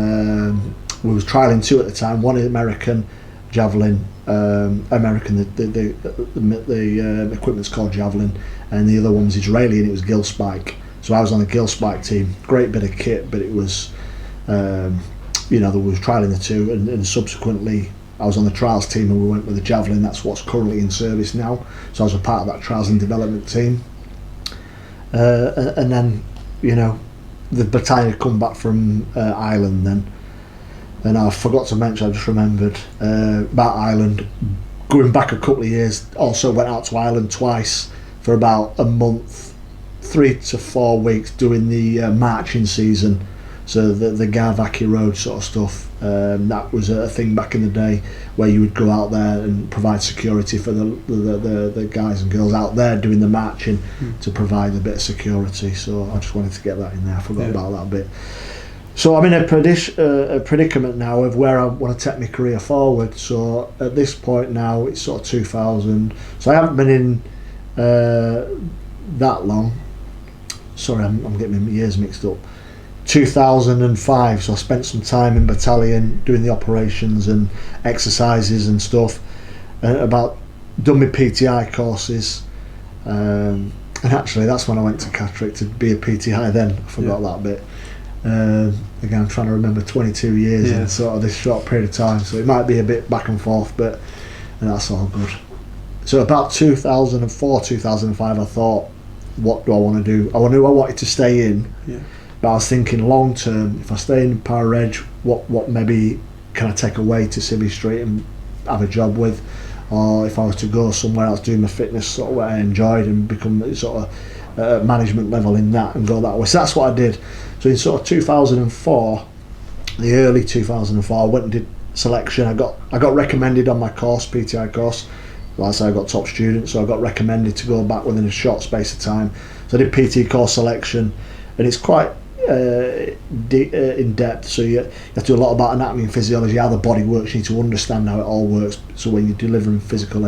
was trialling 2 at the time. One is American, Javelin. The equipment's called Javelin, and the other one was Israeli, and it was Gill Spike. So I was on the Gill Spike team. Great bit of kit, but it was, we was trialling the 2, and subsequently I was on the trials team, and we went with the Javelin. That's what's currently in service now. So I was a part of that trials and development team. And then, the battalion had come back from Ireland then. And I forgot to mention, I just remembered about Ireland. Going back a couple of years, also went out to Ireland twice for about a month, 3 to 4 weeks, doing the marching season. So the Garvaki Road sort of stuff, that was a thing back in the day where you would go out there and provide security for the guys and girls out there doing the marching to provide a bit of security. So I just wanted to get that in there. I forgot about that bit. So I'm in a predicament now of where I want to take my career forward. So at this point now, it's sort of 2000. So I haven't been in that long. Sorry, I'm getting my years mixed up. 2005. So I spent some time in battalion doing the operations and exercises and stuff. Done my PTI courses. And actually, that's when I went to Catterick to be a PTI. Then I forgot that bit. Again, I'm trying to remember 22 years in sort of this short period of time, so it might be a bit back and forth, but that's all good. So about 2004, 2005, I thought, what do I want to do? I knew I wanted to stay in, but I was thinking long term, if I stay in Power Reg, what maybe can I take away to Civvy Street and have a job with? Or if I was to go somewhere else doing my fitness sort of what I enjoyed and become sort of management level in that and go that way. So that's what I did. So in sort of 2004, the early 2004, I went and did selection. I got recommended on my course, PTI course. Like I say, I got top student, so I got recommended to go back within a short space of time. So I did PT course selection, and it's quite in depth. So you have to do a lot about anatomy and physiology, how the body works. You need to understand how it all works. So when you're delivering physical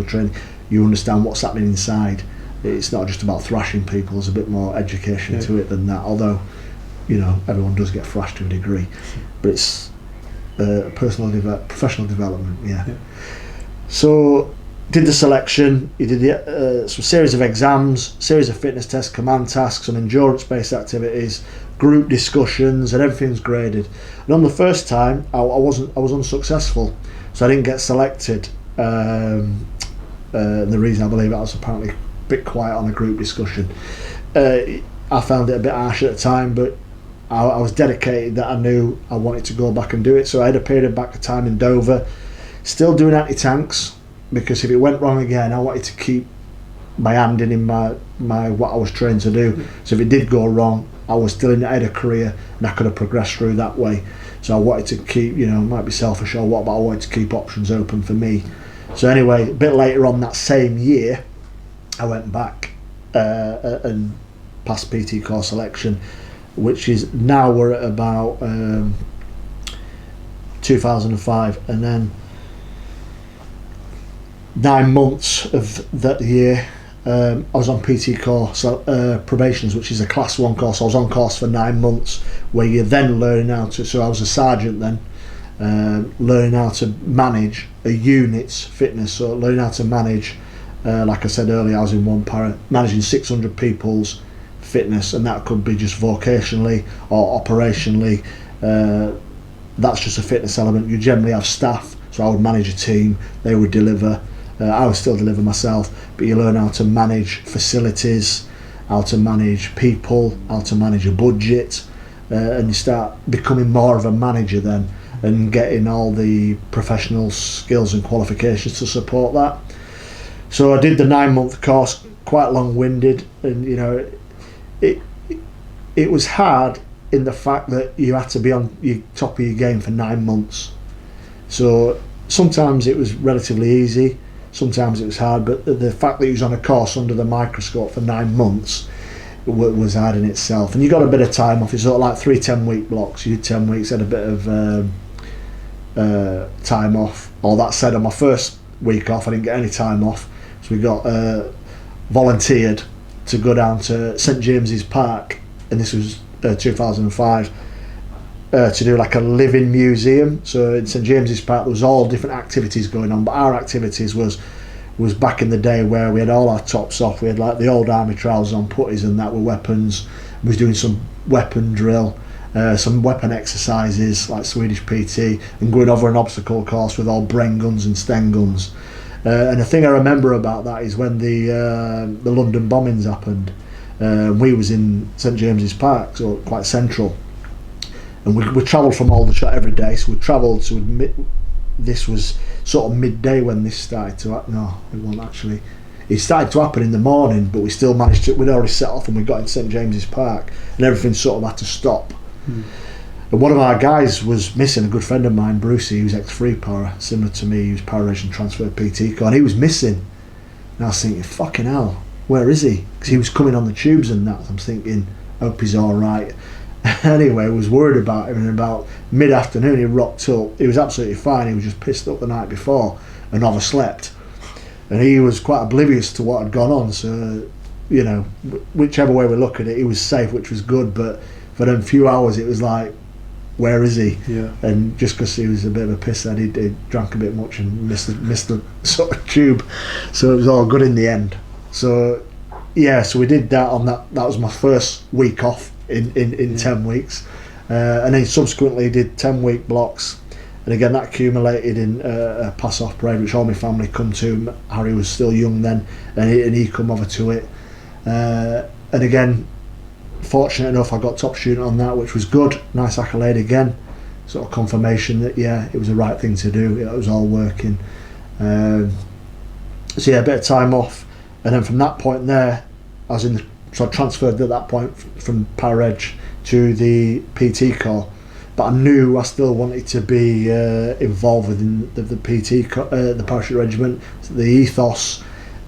training, you understand what's happening inside. It's not just about thrashing people. There's a bit more education to it than that. Although, everyone does get thrashed to a degree, but it's professional development. Yeah. So did the selection. You did some series of exams, series of fitness tests, command tasks, and endurance-based activities, group discussions, and everything's graded. And on the first time, I was unsuccessful, so I didn't get selected. And the reason I believe I was apparently bit quiet on a group discussion. I found it a bit harsh at the time, but I was dedicated that I knew I wanted to go back and do it. So I had a period back of time in Dover, still doing anti-tanks, because if it went wrong again, I wanted to keep my hand in my what I was trained to do. So if it did go wrong, I was still I had a career and I could have progressed through that way. So I wanted to keep, might be selfish or what, but I wanted to keep options open for me. So anyway, a bit later on that same year, I went back and passed PT course selection, which is now we're at about 2005, and then 9 months of that year I was on PT course probations, which is a class 1 course. I was on course for 9 months, where you're then learning how to, so I was a sergeant then, learning how to manage a unit's fitness, so learning how to manage, like I said earlier, I was in one para, managing 600 people's fitness, and that could be just vocationally or operationally. That's just a fitness element. You generally have staff, so I would manage a team, they would deliver, I would still deliver myself, but you learn how to manage facilities, how to manage people, how to manage a budget, and you start becoming more of a manager then, and getting all the professional skills and qualifications to support that. So I did the 9-month course, quite long-winded, and it was hard in the fact that you had to be on your top of your game for 9 months. So sometimes it was relatively easy, sometimes it was hard, but the fact that you was on a course under the microscope for 9 months was hard in itself. And you got a bit of time off. It's sort of like 3 10-week blocks. You did 10 weeks, had a bit of time off. All that said, on my first week off, I didn't get any time off. So we got volunteered to go down to St James's Park, and this was 2005, to do like a living museum. So in St James's Park there was all different activities going on, but our activities was back in the day where we had all our tops off. We had like the old army trousers on, putties and that were weapons. We was doing some weapon drill, some weapon exercises like Swedish PT, and going over an obstacle course with all Bren guns and Sten guns. And the thing I remember about that is when the London bombings happened, we was in St James's Park, so quite central, and we travelled from Aldershot every day. So we travelled to this was sort of midday when this started to happen. No, it wasn't actually. It started to happen in the morning, but we still managed to. We'd already set off and we got in St James's Park, and everything sort of had to stop. And one of our guys was missing, a good friend of mine, Bussy, he was ex-free para, similar to me, he was para and transferred PT car, and he was missing. And I was thinking, fucking hell, where is he? Because he was coming on the tubes and that. I'm thinking, hope he's alright. Anyway, I was worried about him, and about mid-afternoon he rocked up. He was absolutely fine. He was just pissed up the night before and overslept, and he was quite oblivious to what had gone on. So, you know, whichever way we look at it, he was safe, which was good. But for them few hours, it was like, where is he? Yeah. And just because he was a bit of a pisshead, he drank a bit much and missed the sort of tube. So it was all good in the end. So yeah, so we did that on that. That was my first week off in 10 weeks, and then subsequently did 10-week blocks. And again, that accumulated in a pass-off parade, which all my family come to. Harry was still young then, and he come over to it. And again, fortunate enough, I got top student on that, which was good. Nice accolade again, sort of confirmation that yeah, it was the right thing to do. It was all working. So yeah, a bit of time off, and then from that point there, so I transferred at that point from Para-Reg to the PT Corps. But I knew I still wanted to be involved within the PT, the parachute regiment. The ethos,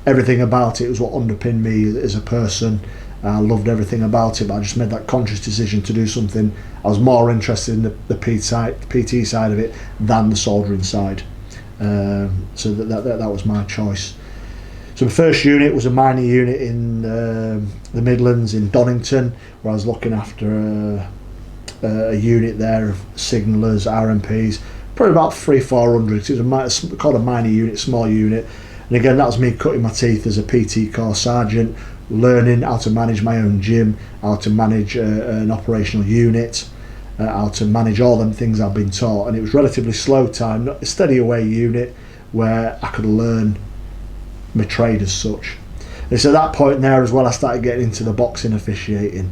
everything about it was what underpinned me as a person. I loved everything about it, but I just made that conscious decision to do something. I was more interested in the PT side of it than the soldering side. So that was my choice. So my first unit was a minor unit in the Midlands in Donington, where I was looking after a unit there of signallers, RMPs, probably about 300-400. It was called a minor unit, small unit. And again, that was me cutting my teeth as a PT Corps sergeant, learning how to manage my own gym, how to manage an operational unit, how to manage all them things I've been taught. And it was relatively slow time, not a steady away unit where I could learn my trade as such. And it's at that point there as well I started getting into the boxing officiating,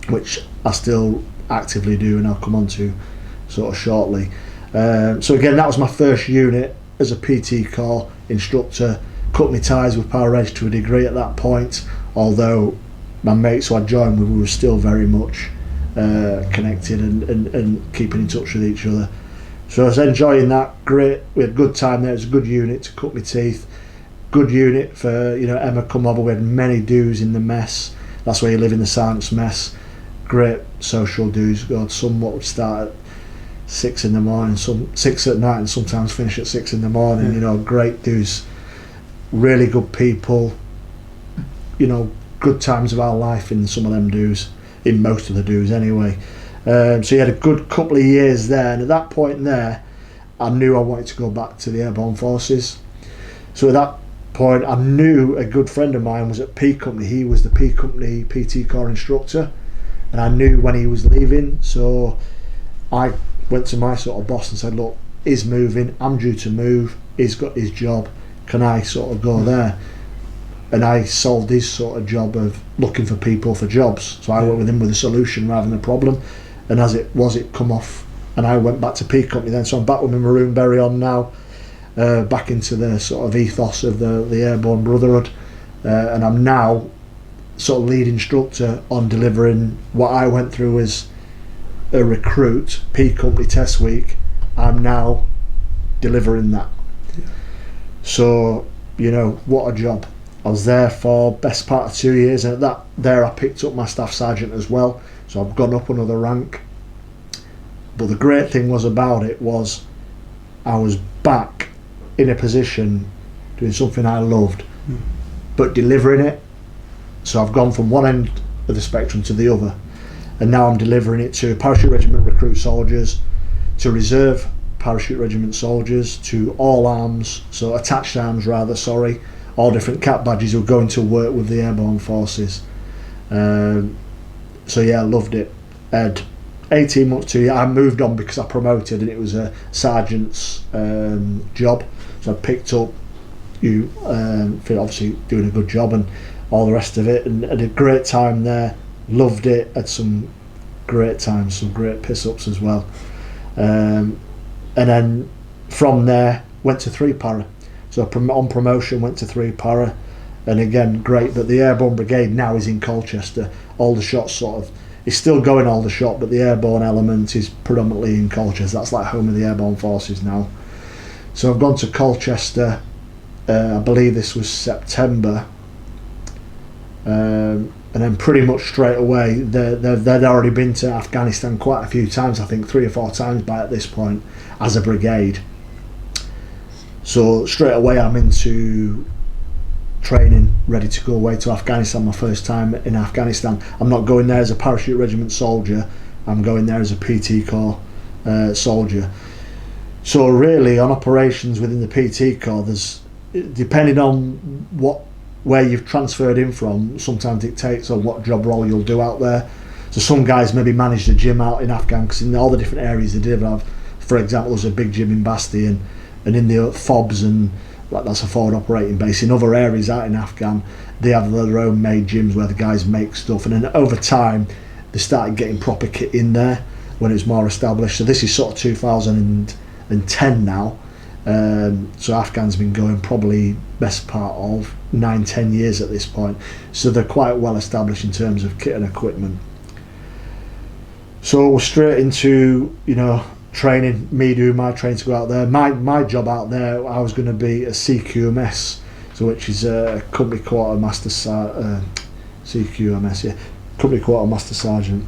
which I still actively do, and I'll come on to sort of shortly. So again, that was my first unit as a PT Corps instructor. Cut my ties with Para-Reg to a degree at that point, although my mates who I joined with, we were still very much connected and keeping in touch with each other. So I was enjoying that. Great, we had a good time there. It was a good unit to cut my teeth. Good unit for, you know, Emma come over. We had many dues in the mess. That's where you live, in the science mess. Great social dues. God, some what would start at 6 in the morning, some 6 at night, and sometimes finish at 6 in the morning. You know, great dues. Really good people. You know, good times of our life in some of them dues, in most of the dues anyway. So you had a good couple of years there, and at that point there, I knew I wanted to go back to the Airborne Forces. So at that point, I knew a good friend of mine was at P Company. He was the P Company PT Corps instructor, and I knew when he was leaving. So I went to my sort of boss and said, look, he's moving, I'm due to move, he's got his job, can I sort of go there? And I solved his sort of job of looking for people for jobs. So I went with him with a solution rather than a problem, and as it was, it come off, and I went back to P Company then. So I'm back with my Maroon Berry on now, back into the sort of ethos of the Airborne Brotherhood, and I'm now sort of lead instructor on delivering what I went through as a recruit, P Company Test Week. I'm now delivering that. So, you know, what a job. I was there for best part of 2 years, and at that there I picked up my staff sergeant as well, so I've gone up another rank. But the great thing was about it was I was back in a position doing something I loved, but delivering it. So I've gone from one end of the spectrum to the other, and now I'm delivering it to Parachute Regiment recruit soldiers, to reserve Parachute Regiment soldiers, to all arms, so attached arms rather, sorry, all different cap badges who are going to work with the Airborne Forces. So yeah, I loved it. Had 18 months to, I moved on because I promoted, and it was a sergeant's job, so I picked up you for obviously doing a good job and all the rest of it, and had a great time there. Loved it. Had some great times, some great piss-ups as well, and then from there went to 3 para. So on promotion went to 3 para, and again great. But the Airborne Brigade now is in Colchester. All the shots sort of, it's still going all the shot, but the airborne element is predominantly in Colchester. That's like home of the Airborne Forces now. So I've gone to Colchester, I believe this was September, and and then pretty much straight away they'd already been to Afghanistan quite a few times, I think 3 or 4 times by at this point, as a brigade. So straight away I'm into training, ready to go away to Afghanistan. My first time in Afghanistan. I'm not going there as a parachute regiment soldier, I'm going there as a PT Corps soldier. So really on operations within the PT Corps, there's, depending on where you've transferred in from, sometimes dictates on what job role you'll do out there. So some guys maybe manage the gym out in Afghan, because in all the different areas they did have, for example, there's a big gym in Bussy, and in the FOBs, and like that's a forward operating base. In other areas out in Afghan, they have their own made gyms where the guys make stuff, and then over time they started getting proper kit in there when it was more established. So this is sort of 2010 now. So Afghan's been going probably best part of 9-10 years at this point, so they're quite well established in terms of kit and equipment. So we're straight into, you know, training, me doing my training to go out there. My job out there, I was going to be a CQMS, so which is a company quartermaster CQMS, yeah, company quartermaster sergeant.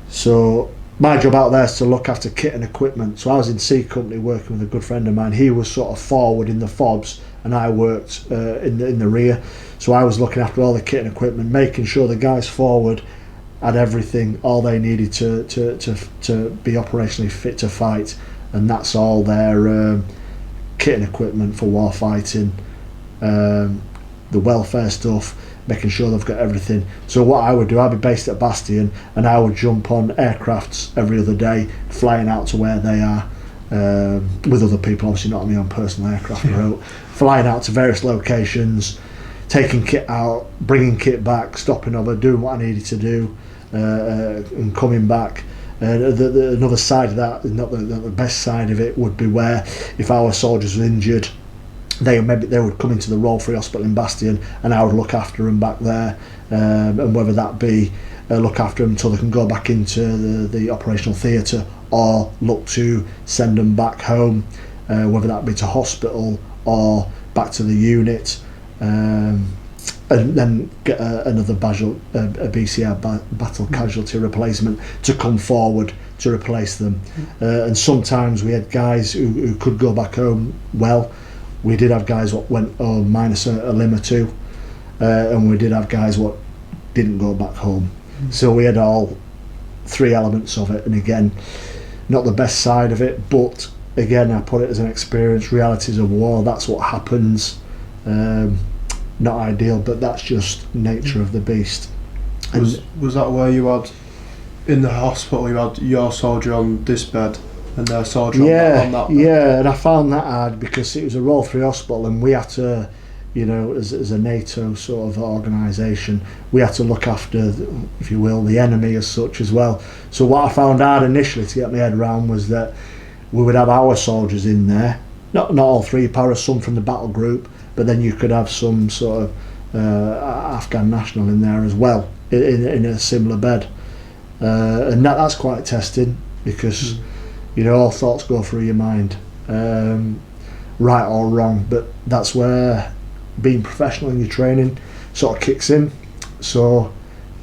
So my job out there is to look after kit and equipment. So I was in C Company working with a good friend of mine. He was sort of forward in the FOBs, and I worked in the rear. So I was looking after all the kit and equipment, making sure the guys forward had everything, all they needed to be operationally fit to fight, and that's all their kit and equipment for war fighting, the welfare stuff, making sure they've got everything. So what I would do, I'd be based at Bastion, and I would jump on aircrafts every other day, flying out to where they are, with other people, obviously not on my own personal aircraft, flying out to various locations, taking kit out, bringing kit back, stopping over, doing what I needed to do, and coming back. Another side of that, not the best side of it, would be where if our soldiers were injured, they would come into the Royal Free Hospital in Bastion, and I would look after them back there, and whether that be look after them until they can go back into the operational theatre, or look to send them back home, whether that be to hospital or back to the unit, and then get another a BCR battle casualty replacement to come forward to replace them. And sometimes we had guys who could go back home well. We did have guys what went home minus a limb or two, and we did have guys what didn't go back home. So we had all 3 elements of it, and again, not the best side of it, but again, I put it as an experience. Realities of war, that's what happens. Not ideal, but that's just nature of the beast. Was that where you had, in the hospital, you had your soldier on this bed and their soldier on that bed? Yeah, and I found that hard because it was a Royal Free Hospital, and we had to, you know, as a NATO sort of organisation, we had to look after, if you will, the enemy as such as well. So what I found hard initially to get my head around was that we would have our soldiers in there, not all 3 paras, some from the battle group, but then you could have some sort of Afghan national in there as well, in a similar bed, and that's quite testing, because you know, all thoughts go through your mind, right or wrong, but that's where being professional in your training sort of kicks in. So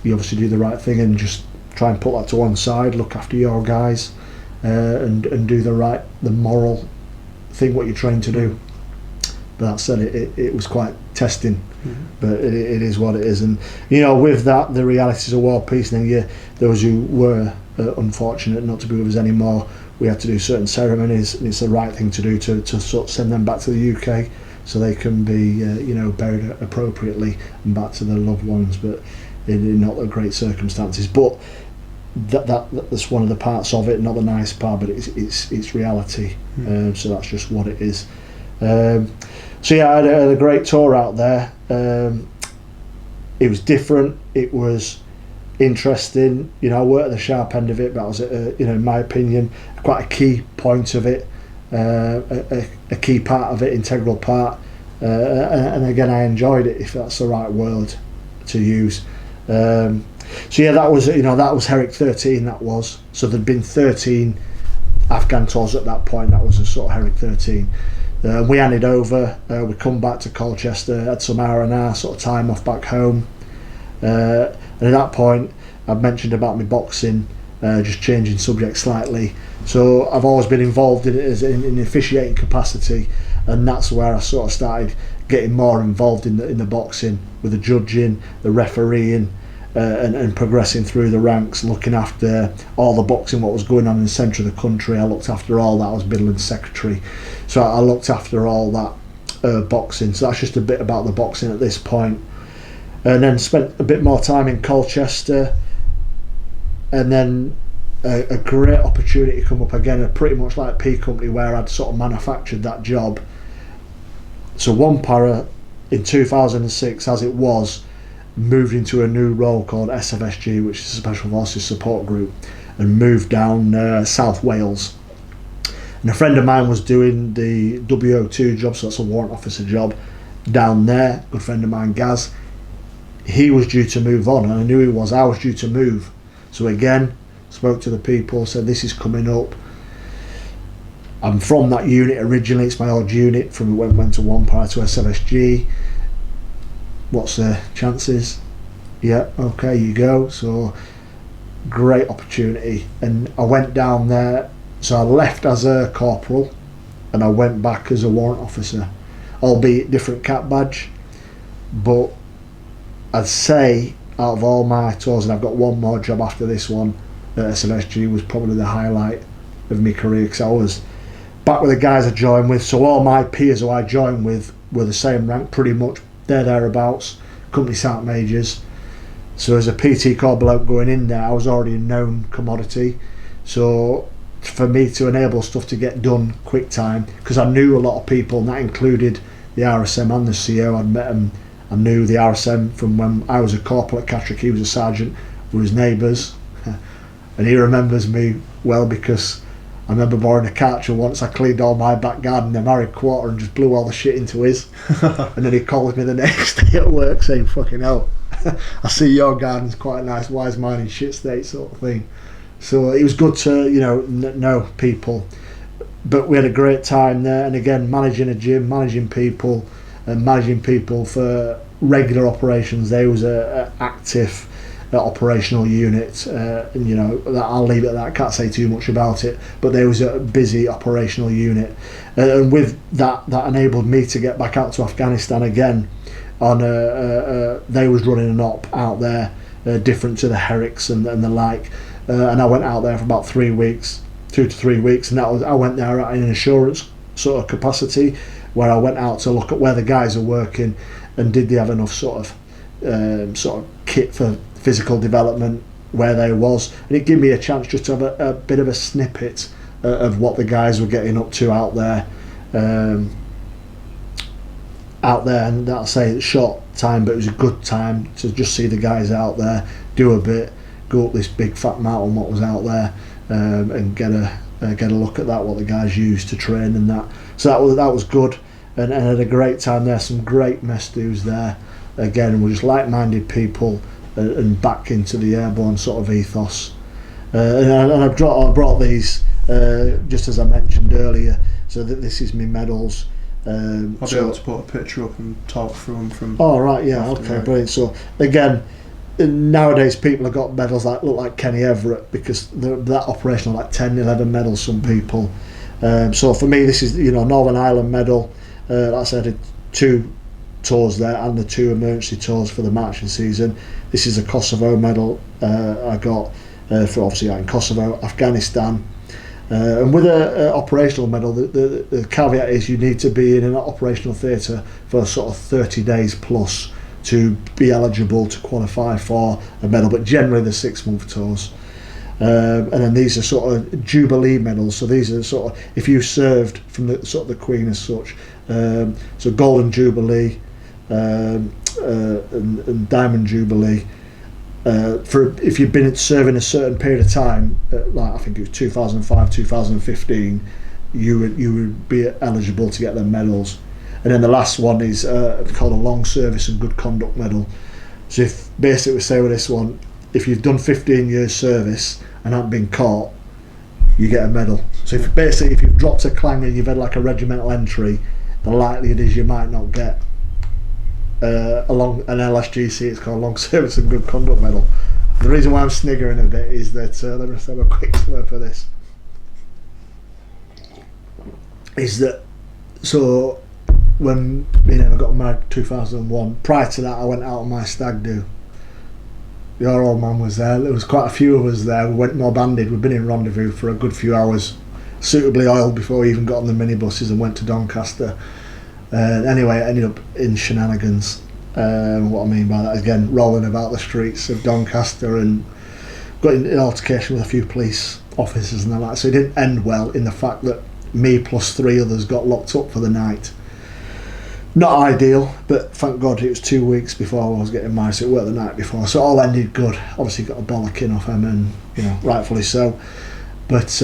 you obviously do the right thing and just try and put that to one side, look after your guys, and do the moral thing what you're trained to do. But that said, it was quite testing, but it is what it is. And you know, with that, the realities of war, peace, and then those who were unfortunate not to be with us anymore, we had to do certain ceremonies, and it's the right thing to do to sort of send them back to the UK so they can be you know, buried appropriately and back to their loved ones, but in not the great circumstances. But that's one of the parts of it, not the nice part, but it's reality. So that's just what it is. So yeah, I had a great tour out there. It was different, it was interesting, you know, I worked at the sharp end of it, but I was you know, in my opinion, quite a key point of it, a key part of it, integral part, and again, I enjoyed it, if that's the right word to use. So yeah, that was, you know, that was Herrick 13, that was. So there'd been 13 Afghan tours at that point, that was a sort of Herrick 13. We handed over, we come back to Colchester, had some R&R sort of time off back home, And at that point, I've mentioned about my boxing, just changing subject slightly. So I've always been involved in it as in officiating capacity, and that's where I sort of started getting more involved in the boxing, with the judging, the refereeing, and progressing through the ranks, looking after all the boxing, what was going on in the centre of the country. I looked after all that. I was Midland secretary, so I looked after all that boxing. So that's just a bit about the boxing at this point. And then spent a bit more time in Colchester, and then a great opportunity come up again, pretty much like P Company, where I'd sort of manufactured that job. So one para in 2006, as it was, moved into a new role called SFSG, which is a Special Forces Support Group, and moved down South Wales. And a friend of mine was doing the WO2 job, so that's a warrant officer job, down there. Good friend of mine, Gaz. He was due to move on, and I knew he was. I was due to move. So again, spoke to the people, said this is coming up. I'm from that unit originally, it's my old unit, from went to one prior to SFSG. What's the chances? Yeah, okay, you go. So great opportunity, and I went down there. So I left as a corporal and I went back as a warrant officer, albeit different cap badge. But I'd say out of all my tours, and I've got one more job after this one at SFSG, was probably the highlight of my career, because I was back with the guys I joined with. So all my peers who I joined with were the same rank, pretty much. They're thereabouts, company sergeant majors. So as a PT Corps bloke going in there, I was already a known commodity. So for me to enable stuff to get done quick time, because I knew a lot of people, and that included the RSM and the CO. I'd met them. I knew the RSM from when I was a corporal at Catterick. He was a sergeant. We was neighbours, and he remembers me well, because I remember borrowing a catcher once. I cleaned all my back garden in the married quarter and just blew all the shit into his. And then he called me the next day at work saying, fucking hell, I see your garden's quite nice, why is mine in shit state, sort of thing. So it was good to, know people. But we had a great time there, and again, managing a gym, managing people, and managing people for regular operations. There was a active operational unit, and I'll leave it at that. I can't say too much about it, but there was a busy operational unit, and with that enabled me to get back out to Afghanistan again. On they was running an op out there, different to the Herricks and the like, and I went out there for about 3 weeks, 2 to 3 weeks, and I went there in an assurance sort of capacity, where I went out to look at where the guys are working, and did they have enough sort of kit for physical development where they was, and it gave me a chance just to have a bit of a snippet of what the guys were getting up to out there, and I'll say it's short time, but it was a good time to just see the guys out there, do a bit, go up this big fat mountain what was out there, and get a look at that, what the guys used to train and that. So that was good, and had a great time there. Some great mess dudes there. Again, we're just like-minded people, and back into the airborne sort of ethos. And I brought these just as I mentioned earlier. So that this is my medals. I'll be able to put a picture up and talk through them from. Oh right, yeah, okay, right. Brilliant. So again, nowadays people have got medals that look like Kenny Everett, because they're that operational, like 10, 11 medals. Some people. So for me, this is Northern Ireland medal. Like I said, I did 2 tours there and the 2 emergency tours for the marching season. This is a Kosovo medal I got for obviously in Kosovo, Afghanistan, and with a operational medal, the caveat is you need to be in an operational theatre for sort of 30 days plus to be eligible to qualify for a medal, but generally the 6-month tours. And then these are sort of Jubilee medals, so these are sort of if you served from the sort of the Queen as such, so Golden Jubilee, and Diamond Jubilee, for if you've been serving a certain period of time, like I think it was 2005, 2015, you would be eligible to get the medals. And then the last one is called a Long Service and Good Conduct Medal. So if basically we say with this one, if you've done 15 years service and haven't been caught, you get a medal. So if you've dropped a clang and you've had like a regimental entry, the likelihood is you might not get along an LSGC. It's called Long Service and Good Conduct Medal. The reason why I'm sniggering a bit is that let me just have a quick slurp of this. Is that so? When I got married in 2001. Prior to that, I went out on my stag do. Your old man was there. There was quite a few of us there. We went more banded. We'd been in Rendezvous for a good few hours, suitably oiled before we even got on the minibuses and went to Doncaster. Anyway, it ended up in shenanigans. What I mean by that, again, rolling about the streets of Doncaster and got in an altercation with a few police officers and all that. So it didn't end well in the fact that me plus 3 others got locked up for the night. Not ideal, but thank God it was 2 weeks before I was getting married, so it worked the night before. So it all ended good. Obviously got a bollocking off him, and rightfully so. But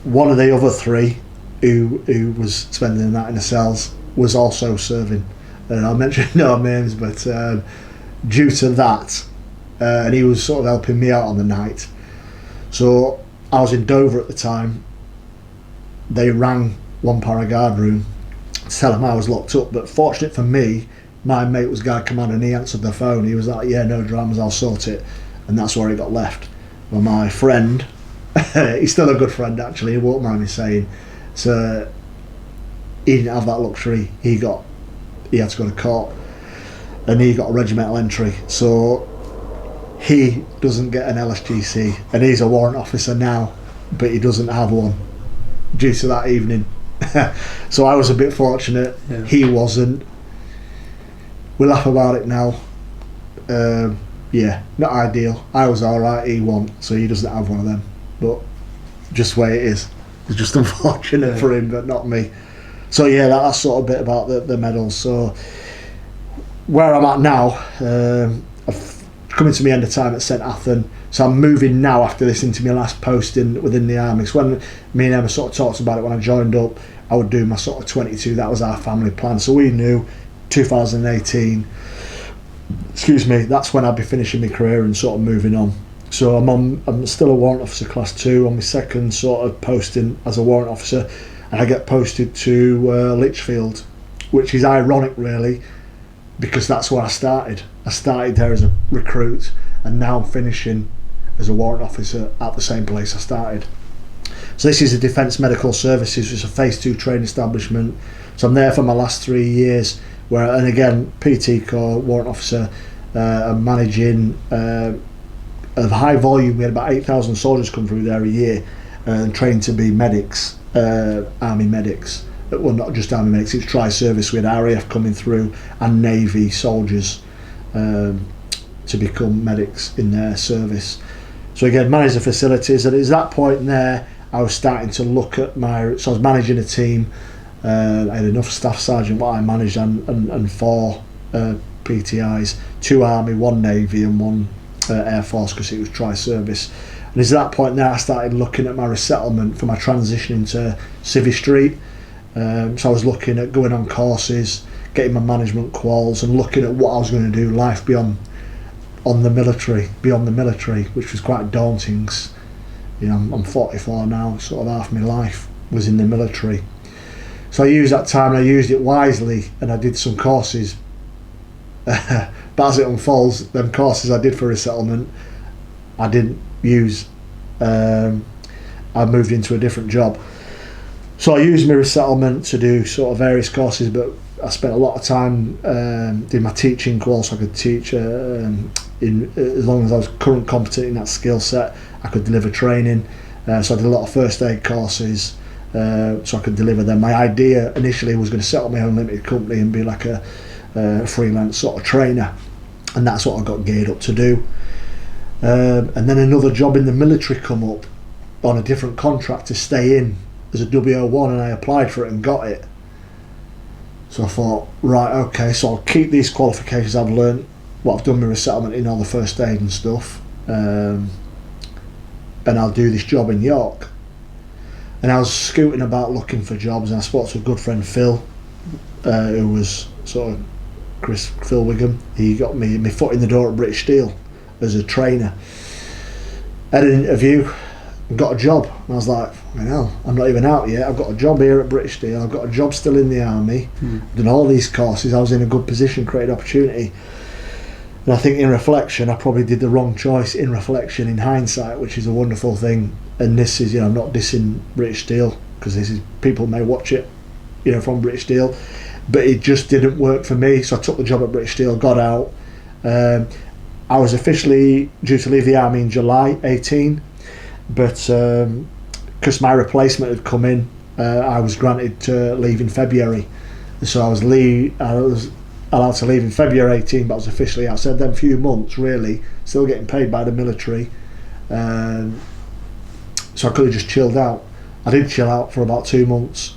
one of the other 3 who was spending the night in the cells was also serving. And I'll mention no names, but due to that, and he was sort of helping me out on the night. So I was in Dover at the time. They rang one paraguard room to tell him I was locked up, but fortunate for me, my mate was guard commander and he answered the phone. He was like, yeah, no dramas, I'll sort it. And that's where he got left. Well, my friend, he's still a good friend actually, he won't mind me saying, so he didn't have that luxury. He had to go to court and he got a regimental entry, so he doesn't get an LSGC, and he's a warrant officer now, but he doesn't have one due to that evening. So I was a bit fortunate. Yeah. He wasn't. We laugh about it now. Yeah, not ideal. I was alright, he won, so he doesn't have one of them, but just the way it is. It's just unfortunate for him, but not me. So yeah, that's sort of a bit about the medals. So where I'm at now, I've coming to my end of time at St Athan, so I'm moving now after this into my last posting within the army. So when me and Emma sort of talked about it when I joined up, I would do my sort of 22. That was our family plan. So we knew 2018, that's when I'd be finishing my career and sort of moving on. So I'm still a warrant officer class 2 on my second sort of posting as a warrant officer, and I get posted to Lichfield, which is ironic really, because that's where I started. I started there as a recruit, and now I'm finishing as a warrant officer at the same place I started. So this is a Defence Medical Services, which is a phase 2 training establishment. So I'm there for my last 3 years, and again, PT Corps, warrant officer, I'm managing a high volume. We had about 8,000 soldiers come through there a year and trained to be medics, army medics. Well, not just army medics, it's tri-service. We had RAF coming through and Navy soldiers to become medics in their service. So again, manage the facilities, and at that point there I was starting to look at so I was managing a team. I had enough staff sergeant what I managed, and 4 PTIs, 2 army, 1 Navy and 1 Air Force, because it was tri-service. And it's at that point there I started looking at my resettlement for my transition into Civvy Street. So I was looking at going on courses, getting my management quals, and looking at what I was going to do life beyond the military, which was quite daunting. I'm 44 now, sort of half my life was in the military. So I used that time, and I used it wisely, and I did some courses. But as it unfolds, them courses I did for resettlement, I didn't use. I moved into a different job. So I used my resettlement to do sort of various courses, but I spent a lot of time doing my teaching course. So I could teach as long as I was current competent in that skill set. I could deliver training. So I did a lot of first aid courses, so I could deliver them. My idea initially was going to set up my own limited company and be like a freelance sort of trainer, and that's what I got geared up to do. And then another job in the military come up on a different contract to stay in as a W01, and I applied for it and got it. So I thought, right, okay, so I'll keep these qualifications I've learned, what I've done with resettlement in all the first aid and stuff, and I'll do this job in York. And I was scooting about looking for jobs, and I spoke to a good friend Phil, who was sort of Phil Wiggum. He got me my foot in the door at British Steel as a trainer. I had an interview, and got a job. And I was like, hell, I'm not even out yet. I've got a job here at British Steel. I've got a job still in the army. Done all these courses. I was in a good position, created opportunity. And I think in reflection, I probably did the wrong choice in reflection, in hindsight, which is a wonderful thing. And this is, I'm not dissing British Steel, because this is, people may watch it, from British Steel, but it just didn't work for me. So I took the job at British Steel, got out. I was officially due to leave the army in July 18, but because my replacement had come in, I was granted to leave in February. So I was allowed to leave in February 18, but I was officially out. So them few months, really, still getting paid by the military. So I could have just chilled out. I did chill out for about 2 months,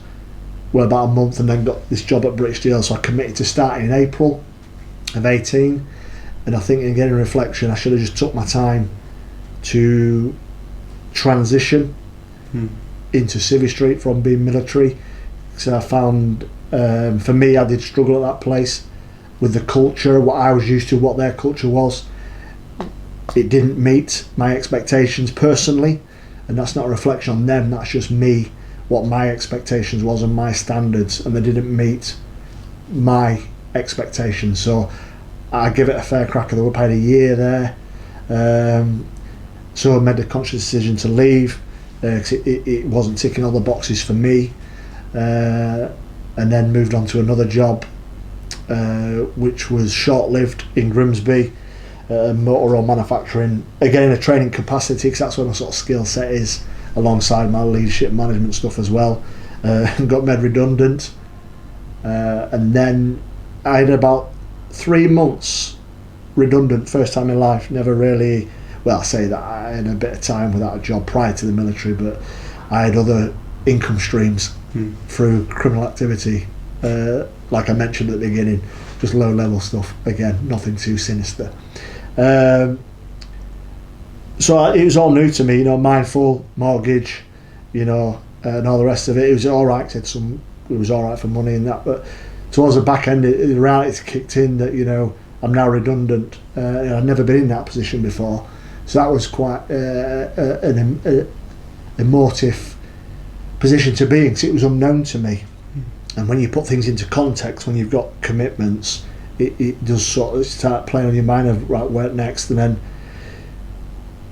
about a month, and then got this job at British Steel. So I committed to starting in April of 18. And I think, again, in reflection, I should have just took my time to transition into Civvy Street from being military. So I found, for me, I did struggle at that place with the culture, what I was used to, what their culture was. It didn't meet my expectations personally, and that's not a reflection on them, that's just me, what my expectations was and my standards, and they didn't meet my expectations. So I give it a fair crack. They were paid a year there, so I made a conscious decision to leave because it wasn't ticking all the boxes for me, and then moved on to another job, which was short-lived in Grimsby, motor oil manufacturing, again in a training capacity, because that's where my sort of skill set is, alongside my leadership management stuff as well. Got made redundant, and then I had about 3 months redundant, first time in life. Never really, well, I say that I had a bit of time without a job prior to the military, but I had other income streams through criminal activity, like I mentioned at the beginning, just low level stuff, again, nothing too sinister. So it was all new to me, mindful, mortgage, and all the rest of it. It was all right, it was all right for money and that, but towards the back end, the reality kicked in that, I'm now redundant, and I'd never been in that position before. So that was quite an emotive position to be in, because it was unknown to me. And when you put things into context, when you've got commitments, it does sort of start playing on your mind of, right, where next. And then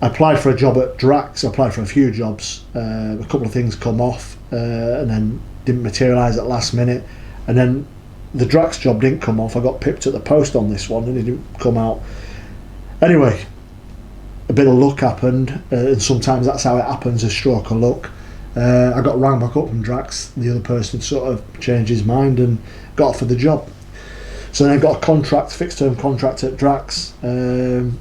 I applied for a job at Drax. I applied for a few jobs. A couple of things come off, and then didn't materialise at last minute. And then the Drax job didn't come off. I got pipped at the post on this one, and it didn't come out. Anyway, a bit of luck happened, and sometimes that's how it happens, a stroke of luck. I got rang back up from Drax. The other person sort of changed his mind and got offered the job. So then I got a fixed term contract at Drax. It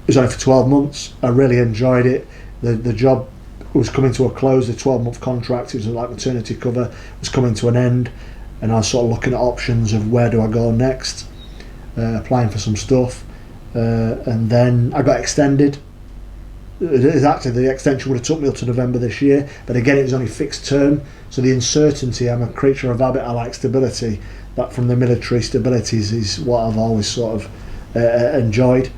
was only for 12 months. I really enjoyed it. The job was coming to a close. The 12-month contract, it was like maternity cover, was coming to an end, and I was sort of looking at options of where do I go next, applying for some stuff, and then I got extended. Actually, the extension would have took me up to November this year, but again, it was only fixed term. So the uncertainty, I'm a creature of habit. I like stability. That from the military, stability is what I've always sort of enjoyed.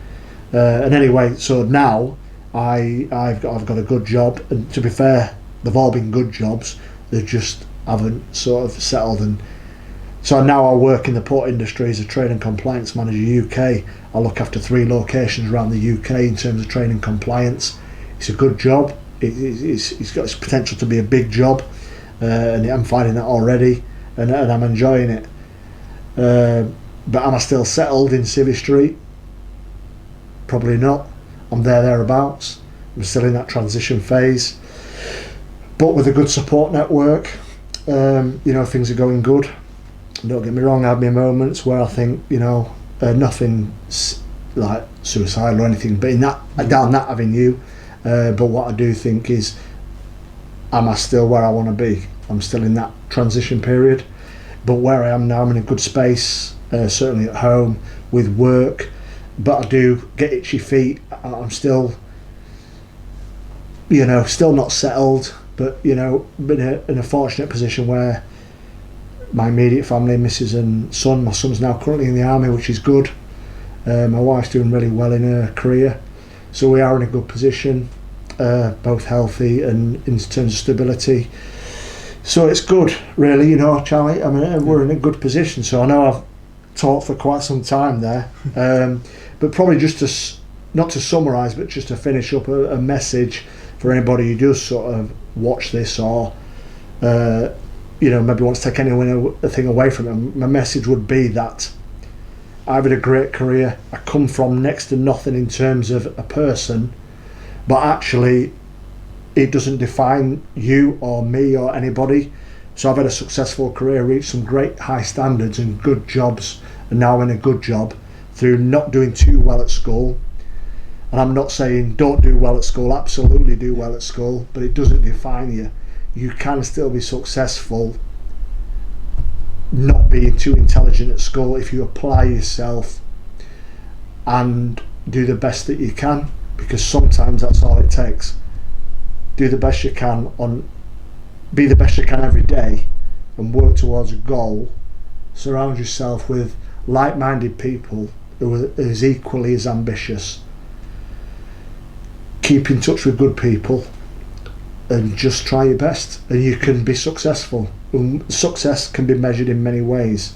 And anyway, so now I've got a good job, and to be fair, they've all been good jobs. They just haven't sort of settled. And so now I work in the port industry as a trade and compliance manager UK. I look after 3 locations around the UK in terms of trade and compliance. It's a good job. It's got its potential to be a big job, and I'm finding that already, and I'm enjoying it. But am I still settled in Civvy Street? Probably not. I'm thereabouts. I'm still in that transition phase, but with a good support network. Things are going good. Don't get me wrong, I have my moments where I think, nothing like suicidal or anything, but down that avenue. But what I do think is, am I still where I want to be? I'm still in that transition period, but where I am now, I'm in a good space, certainly at home with work, but I do get itchy feet. I'm still, still not settled, but been in a fortunate position where my immediate family, missus and son, my son's now currently in the army, which is good. My wife's doing really well in her career, so we are in a good position. both healthy and in terms of stability. So it's good, really, you know, Charlie. I mean, we're in a good position. So I know I've talked for quite some time there, but probably just to, not to summarise, but just to finish up a message for anybody who does sort of watch this or, you know, maybe wants to take anything away from it. My message would be that I've had a great career. I come from next to nothing in terms of a person, but actually it doesn't define you or me or anybody. So I've had a successful career, reached some great high standards and good jobs, and now in a good job through not doing too well at school. And I'm not saying don't do well at school, absolutely do well at school, but it doesn't define you. You can still be successful not being too intelligent at school if you apply yourself and do the best that you can, because sometimes that's all it takes. Do the best you can, be the best you can every day and work towards a goal. Surround yourself with like-minded people who are as equally as ambitious. Keep in touch with good people and just try your best, and you can be successful. Success can be measured in many ways,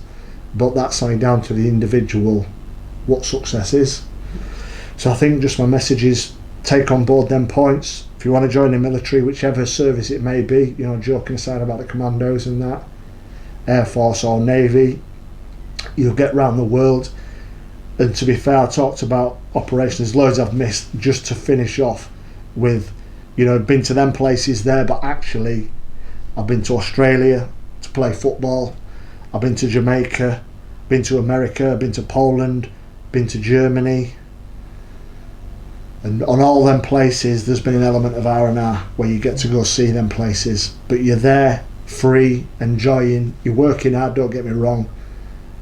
but that's only down to the individual what success is. So I think just my message is take on board them points. If you want to join the military, whichever service it may be, you know, joking aside about the commandos and that, Air Force or Navy, you'll get round the world. And to be fair, I talked about operations, loads I've missed, just to finish off with, you know, been to them places there, but actually I've been to Australia to play football, I've been to Jamaica, been to America, been to Poland, been to Germany, and on all them places there's been an element of R&R where you get to go see them places, but you're there free, enjoying, you're working hard, don't get me wrong,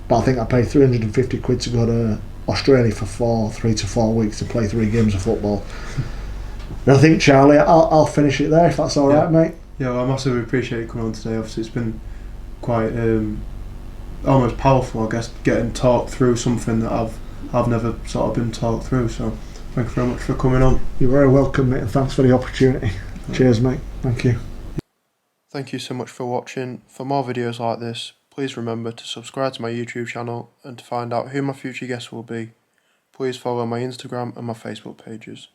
but I think I paid 350 quid to go to Australia for 3 to 4 weeks to play 3 games of football. And I think, Charlie, I'll finish it there if that's all right, mate. Yeah, well, I massively appreciate you coming on today. Obviously it's been quite almost powerful, I guess, getting talked through something that I've never sort of been talked through, so thank you very much for coming on. You're very welcome, mate, and thanks for the opportunity. Cheers, mate. Thank you. Thank you so much for watching. For more videos like this, please remember to subscribe to my YouTube channel, and to find out who my future guests will be, please follow my Instagram and my Facebook pages.